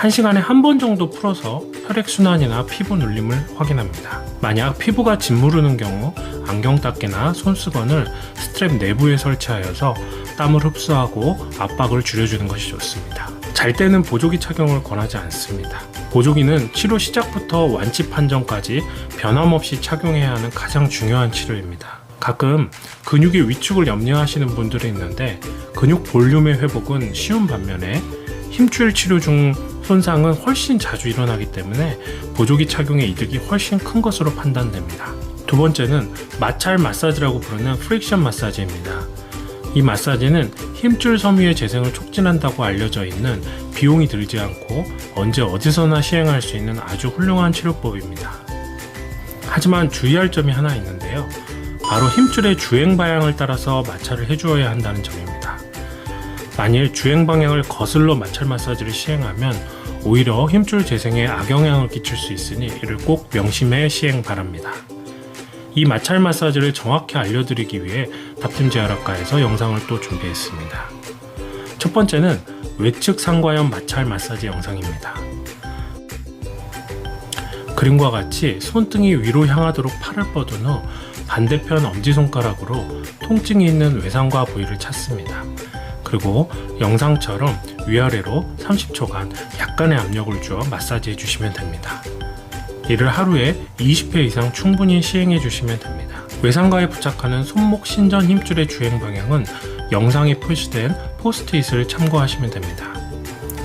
1시간에 한 번 정도 풀어서 혈액순환이나 피부 눌림을 확인합니다. 만약 피부가 짓무르는 경우 안경 닦개나 손수건을 스트랩 내부에 설치하여서 땀을 흡수하고 압박을 줄여주는 것이 좋습니다. 잘 때는 보조기 착용을 권하지 않습니다. 보조기는 치료 시작부터 완치 판정까지 변함없이 착용해야 하는 가장 중요한 치료입니다. 가끔 근육의 위축을 염려하시는 분들이 있는데 근육 볼륨의 회복은 쉬운 반면에 힘줄 치료 중 손상은 훨씬 자주 일어나기 때문에 보조기 착용의 이득이 훨씬 큰 것으로 판단됩니다. 두 번째는 마찰 마사지라고 부르는 프릭션 마사지입니다. 이 마사지는 힘줄 섬유의 재생을 촉진한다고 알려져 있는 비용이 들지 않고 언제 어디서나 시행할 수 있는 아주 훌륭한 치료법입니다. 하지만 주의할 점이 하나 있는데요. 바로 힘줄의 주행 방향을 따라서 마찰을 해주어야 한다는 점입니다. 만일 주행 방향을 거슬러 마찰 마사지를 시행하면 오히려 힘줄 재생에 악영향을 끼칠 수 있으니 이를 꼭 명심해 시행 바랍니다. 이 마찰 마사지를 정확히 알려드리기 위해 탑팀제약학과에서 영상을 또 준비했습니다. 첫 번째는 외측 상과염 마찰 마사지 영상입니다. 그림과 같이 손등이 위로 향하도록 팔을 뻗은 후 반대편 엄지손가락으로 통증이 있는 외상과 부위를 찾습니다. 그리고 영상처럼 위아래로 30초간 약간의 압력을 주어 마사지 해주시면 됩니다. 이를 하루에 20회 이상 충분히 시행해 주시면 됩니다. 외상가에 부착하는 손목 신전 힘줄의 주행 방향은 영상에 표시된 포스트잇을 참고하시면 됩니다.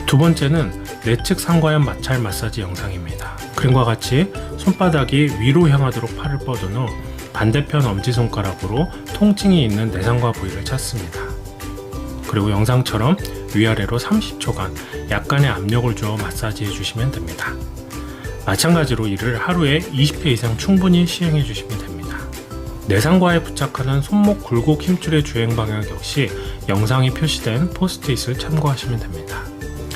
두 번째는 내측 상과염 마찰 마사지 영상입니다. 그림과 같이 손바닥이 위로 향하도록 팔을 뻗은 후 반대편 엄지손가락으로 통증이 있는 내상과 부위를 찾습니다. 그리고 영상처럼 위아래로 30초간 약간의 압력을 주어 마사지 해주시면 됩니다. 마찬가지로 이를 하루에 20회 이상 충분히 시행해 주시면 됩니다. 내상과에 부착하는 손목 굴곡 힘줄의 주행 방향 역시 영상에 표시된 포스트잇을 참고하시면 됩니다.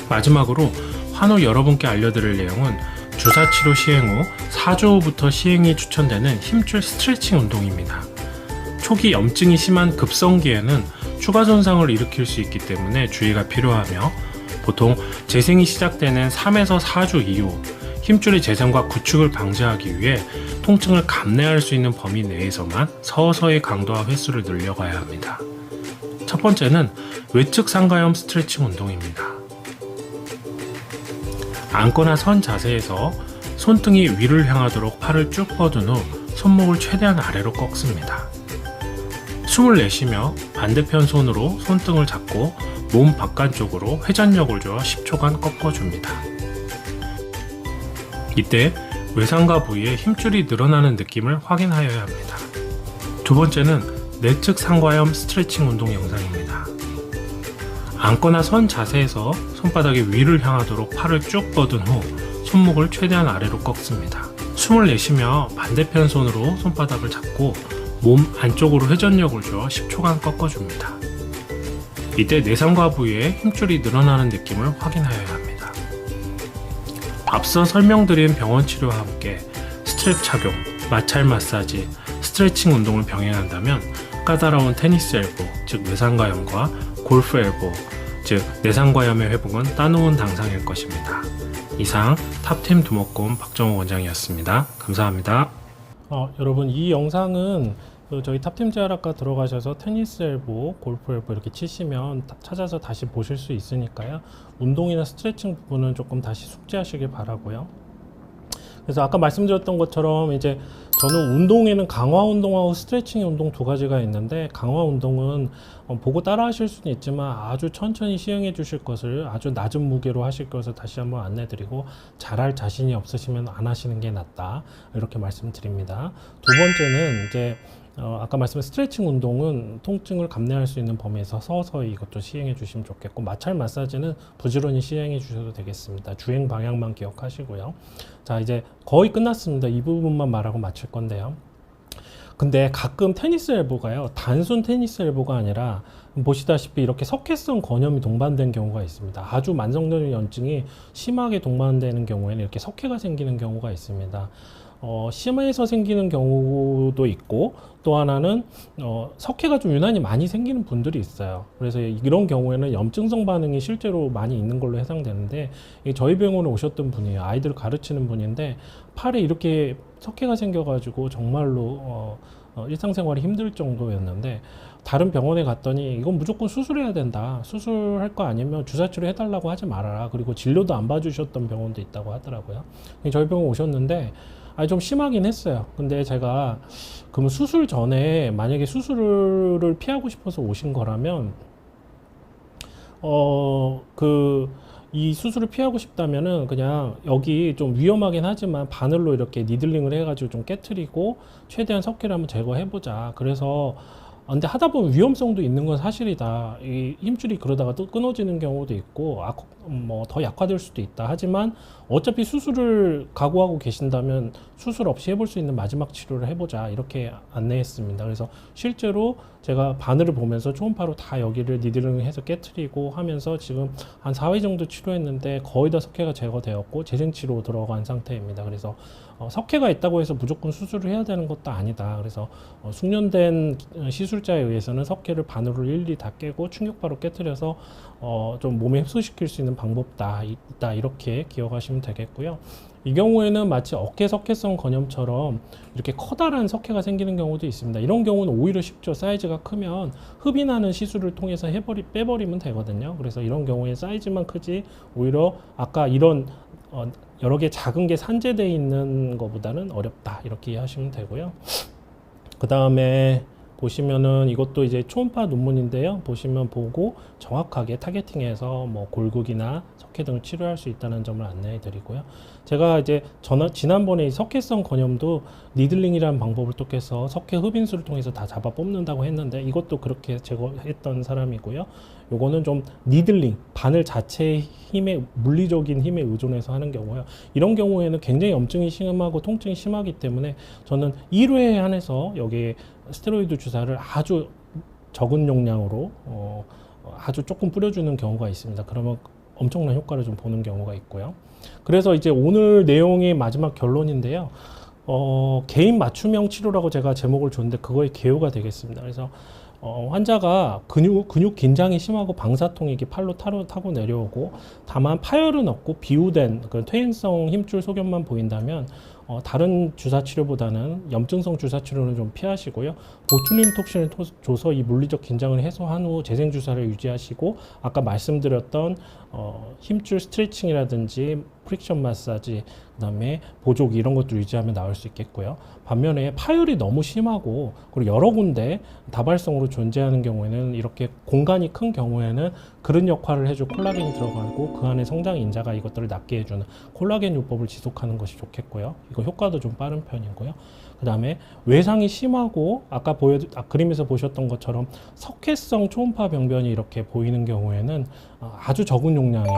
마지막으로 환후 여러분께 알려드릴 내용은 주사치료 시행 후 4주 후부터 시행이 추천되는 힘줄 스트레칭 운동입니다. 초기 염증이 심한 급성기에는 추가 손상을 일으킬 수 있기 때문에 주의가 필요하며 보통 재생이 시작되는 3에서 4주 이후 힘줄의 재생과 구축을 방지하기 위해 통증을 감내할 수 있는 범위 내에서만 서서히 강도와 횟수를 늘려가야 합니다. 첫 번째는 외측 상가염 스트레칭 운동입니다. 앉거나 선 자세에서 손등이 위를 향하도록 팔을 쭉 뻗은 후 손목을 최대한 아래로 꺾습니다. 숨을 내쉬며 반대편 손으로 손등을 잡고 몸 바깥쪽으로 회전력을 주어 10초간 꺾어줍니다. 이때 외상가 부위에 힘줄이 늘어나는 느낌을 확인하여야 합니다. 두 번째는 내측 상과염 스트레칭 운동 영상입니다. 앉거나 선 자세에서 손바닥이 위를 향하도록 팔을 쭉 뻗은 후 손목을 최대한 아래로 꺾습니다. 숨을 내쉬며 반대편 손으로 손바닥을 잡고 몸 안쪽으로 회전력을 주어 10초간 꺾어줍니다. 이때 내상과 부위에 힘줄이 늘어나는 느낌을 확인하여야 합니다. 앞서 설명드린 병원 치료와 함께 스트랩 착용, 마찰 마사지, 스트레칭 운동을 병행한다면 까다로운 테니스 엘보, 즉 외상과염과 골프 엘보, 즉 내상과염의 회복은 따놓은 당상일 것입니다. 이상 탑팀 두목곰 박정호 원장이었습니다. 감사합니다. 여러분 이 영상은 저희 탑팀 제약학과 들어가셔서 테니스 엘보, 골프 엘보 이렇게 치시면 찾아서 다시 보실 수 있으니까요. 운동이나 스트레칭 부분은 조금 다시 숙지하시길 바라고요. 그래서 아까 말씀드렸던 것처럼 이제 저는 운동에는 강화 운동하고 스트레칭 운동 두 가지가 있는데 강화 운동은 보고 따라 하실 수는 있지만 아주 천천히 시행해 주실 것을 아주 낮은 무게로 하실 것을 다시 한번 안내 드리고 잘할 자신이 없으시면 안 하시는 게 낫다 이렇게 말씀드립니다. 두 번째는 이제 아까 말씀한 스트레칭 운동은 통증을 감내할 수 있는 범위에서 서서히 이것도 시행해 주시면 좋겠고, 마찰 마사지는 부지런히 시행해 주셔도 되겠습니다. 주행 방향만 기억하시고요. 자, 이제 거의 끝났습니다. 이 부분만 말하고 마칠 건데요. 근데 가끔 테니스 엘보가요, 단순 테니스 엘보가 아니라 보시다시피 이렇게 석회성 건염이 동반된 경우가 있습니다. 아주 만성적인 염증이 심하게 동반되는 경우에는 이렇게 석회가 생기는 경우가 있습니다. 심해서 생기는 경우도 있고, 또 하나는 석회가 좀 유난히 많이 생기는 분들이 있어요. 그래서 이런 경우에는 염증성 반응이 실제로 많이 있는 걸로 해당되는데, 저희 병원에 오셨던 분이에요. 아이들 가르치는 분인데 팔에 이렇게 석회가 생겨가지고 정말로 일상생활이 힘들 정도였는데, 다른 병원에 갔더니 이건 무조건 수술해야 된다, 수술할 거 아니면 주사치료 해달라고 하지 말아라, 그리고 진료도 안 봐주셨던 병원도 있다고 하더라고요. 저희 병원 오셨는데 좀 심하긴 했어요. 근데 제가 그러면 수술 전에 만약에 수술을 피하고 싶어서 오신 거라면 이 수술을 피하고 싶다면은 그냥 여기 좀 위험하긴 하지만 바늘로 이렇게 니들링을 해가지고 좀 깨트리고 최대한 석회를 한번 제거해보자. 그래서 근데 하다 보면 위험성도 있는 건 사실이다. 이 힘줄이 그러다가 또 끊어지는 경우도 있고, 뭐 더 약화될 수도 있다. 하지만 어차피 수술을 각오하고 계신다면 수술 없이 해볼 수 있는 마지막 치료를 해보자, 이렇게 안내했습니다. 그래서 실제로 제가 바늘을 보면서 초음파로 다 여기를 니들링해서 깨트리고 하면서 지금 한 4회 정도 치료했는데 거의 다 석회가 제거되었고 재생치료 들어간 상태입니다. 그래서 석회가 있다고 해서 무조건 수술을 해야 되는 것도 아니다. 그래서 숙련된 시술자에 의해서는 석회를 바늘로 일일이 다 깨고 충격파로 깨트려서 좀 몸에 흡수시킬 수 있는 방법다 있다, 이렇게 기억하시면 되겠고요. 이 경우에는 마치 어깨 석회성 건염처럼 이렇게 커다란 석회가 생기는 경우도 있습니다. 이런 경우는 오히려 쉽죠. 사이즈가 크면 흡인하는 시술을 통해서 빼버리면 되거든요. 그래서 이런 경우에 사이즈만 크지 오히려 아까 이런 여러 개 작은 게 산재되어 있는 것보다는 어렵다, 이렇게 이해하시면 되고요. 그 다음에 보시면은 이것도 이제 초음파 논문인데요. 보시면 보고 정확하게 타겟팅해서 뭐 골극이나 석회 등을 치료할 수 있다는 점을 안내해 드리고요. 제가 이제 지난번에 이 석회성 건염도 니들링이라는 방법을 통해서 석회 흡인술을 통해서 다 잡아 뽑는다고 했는데, 이것도 그렇게 제거했던 사람이고요. 요거는 좀 니들링, 바늘 자체의 힘에, 물리적인 힘에 의존해서 하는 경우요. 이런 경우에는 굉장히 염증이 심하고 통증이 심하기 때문에 저는 1회에 한해서 여기에 스테로이드 주사를 아주 적은 용량으로 아주 조금 뿌려주는 경우가 있습니다. 그러면 엄청난 효과를 좀 보는 경우가 있고요. 그래서 이제 오늘 내용의 마지막 결론인데요. 개인 맞춤형 치료라고 제가 제목을 줬는데 그거의 개요가 되겠습니다. 그래서 환자가 근육 긴장이 심하고 방사통이 이렇게 팔로 타고 내려오고, 다만 파열은 없고 비우된 그 퇴행성 힘줄 소견만 보인다면 다른 주사 치료보다는 염증성 주사 치료는 좀 피하시고요. 보툴린 톡신을 줘서 이 물리적 긴장을 해소한 후 재생 주사를 유지하시고, 아까 말씀드렸던 힘줄 스트레칭이라든지 프릭션 마사지, 그다음에 보조기 이런 것도 유지하면 나을 수 있겠고요. 반면에 파열이 너무 심하고 그리고 여러 군데 다발성으로 존재하는 경우에는, 이렇게 공간이 큰 경우에는 그런 역할을 해줄 콜라겐이 들어가고 그 안에 성장 인자가 이것들을 낫게 해주는 콜라겐 요법을 지속하는 것이 좋겠고요. 이거 효과도 좀 빠른 편이고요. 그 다음에 외상이 심하고 아까 그림에서 보셨던 것처럼 석회성 초음파 병변이 이렇게 보이는 경우에는 아주 적은 용량의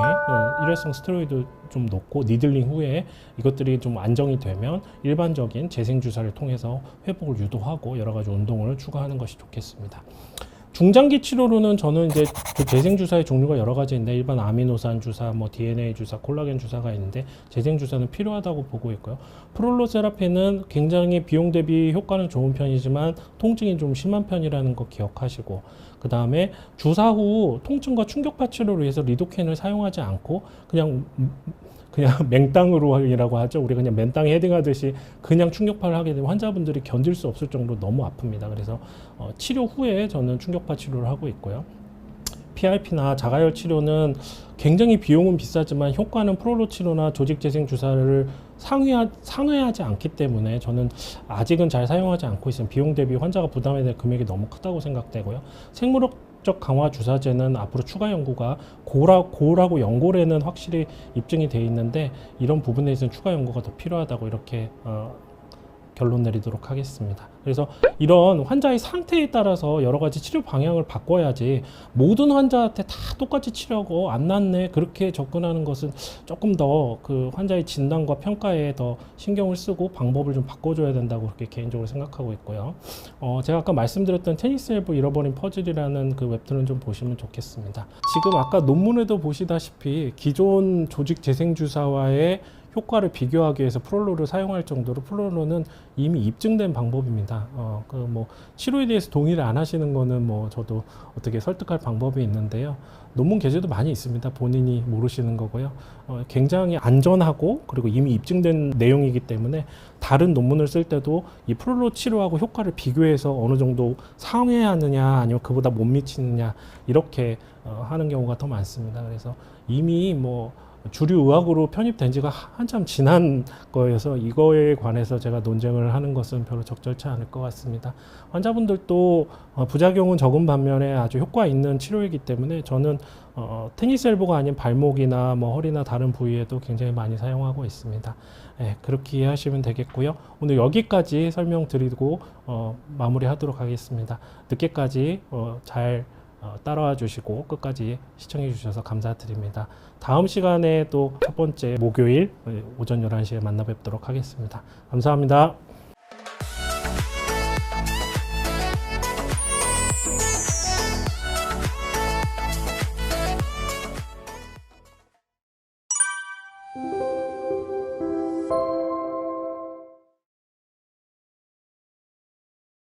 일회성 스테로이드 좀 놓고 니들링 후에 이것들이 좀 안정이 되면 일반적인 재생 주사를 통해서 회복을 유도하고 여러 가지 운동을 추가하는 것이 좋겠습니다. 중장기 치료로는 저는 이제 그 재생 주사의 종류가 여러 가지인데, 일반 아미노산 주사, 뭐 DNA 주사, 콜라겐 주사가 있는데 재생 주사는 필요하다고 보고 있고요. 프롤로 세라피는 굉장히 비용 대비 효과는 좋은 편이지만 통증이 좀 심한 편이라는 거 기억하시고, 그 다음에 주사 후 통증과 충격파 치료를 위해서 리도캔을 사용하지 않고 그냥 맹땅으로이라고 하죠. 우리가 그냥 맨땅에 헤딩하듯이 그냥 충격파를 하게 되면 환자분들이 견딜 수 없을 정도로 너무 아픕니다. 그래서 치료 후에 저는 충격파 치료를 하고 있고요. PRP나 자가열 치료는 굉장히 비용은 비싸지만 효과는 프롤로 치료나 조직 재생 주사를 상회하지 않기 때문에 저는 아직은 잘 사용하지 않고 있습니다. 비용 대비 환자가 부담해야 될 금액이 너무 크다고 생각되고요. 생물학적 강화 주사제는 앞으로 추가 연구가 고울하고 연골에는 확실히 입증이 돼 있는데, 이런 부분에 있어서 추가 연구가 더 필요하다고 이렇게 결론 내리도록 하겠습니다. 그래서 이런 환자의 상태에 따라서 여러 가지 치료 방향을 바꿔야지 모든 환자한테 다 똑같이 치료하고 안 낫네 그렇게 접근하는 것은 조금 더 그 환자의 진단과 평가에 더 신경을 쓰고 방법을 좀 바꿔줘야 된다고 그렇게 개인적으로 생각하고 있고요. 제가 아까 말씀드렸던 테니스 엘보 잃어버린 퍼즐이라는 그 웹툰을 좀 보시면 좋겠습니다. 지금 아까 논문에도 보시다시피 기존 조직 재생 주사와의 효과를 비교하기 위해서 프롤로를 사용할 정도로 프롤로는 이미 입증된 방법입니다. 그 뭐 치료에 대해서 동의를 안 하시는 거는 뭐 저도 어떻게 설득할 방법이 있는데요. 논문 게재도 많이 있습니다. 본인이 모르시는 거고요. 굉장히 안전하고 그리고 이미 입증된 내용이기 때문에 다른 논문을 쓸 때도 이 프롤로 치료하고 효과를 비교해서 어느 정도 상회하느냐 아니면 그보다 못 미치느냐 이렇게 하는 경우가 더 많습니다. 그래서 이미 뭐 주류 의학으로 편입된 지가 한참 지난 거여서 이거에 관해서 제가 논쟁을 하는 것은 별로 적절치 않을 것 같습니다. 환자분들도 부작용은 적은 반면에 아주 효과 있는 치료이기 때문에 저는 테니스 엘보가 아닌 발목이나 뭐 허리나 다른 부위에도 굉장히 많이 사용하고 있습니다. 네, 그렇게 이해하시면 되겠고요. 오늘 여기까지 설명드리고 마무리하도록 하겠습니다. 늦게까지 잘 따라와 주시고 끝까지 시청해 주셔서 감사드립니다. 다음 시간에 또 첫 번째 목요일 오전 11시에 만나 뵙도록 하겠습니다. 감사합니다.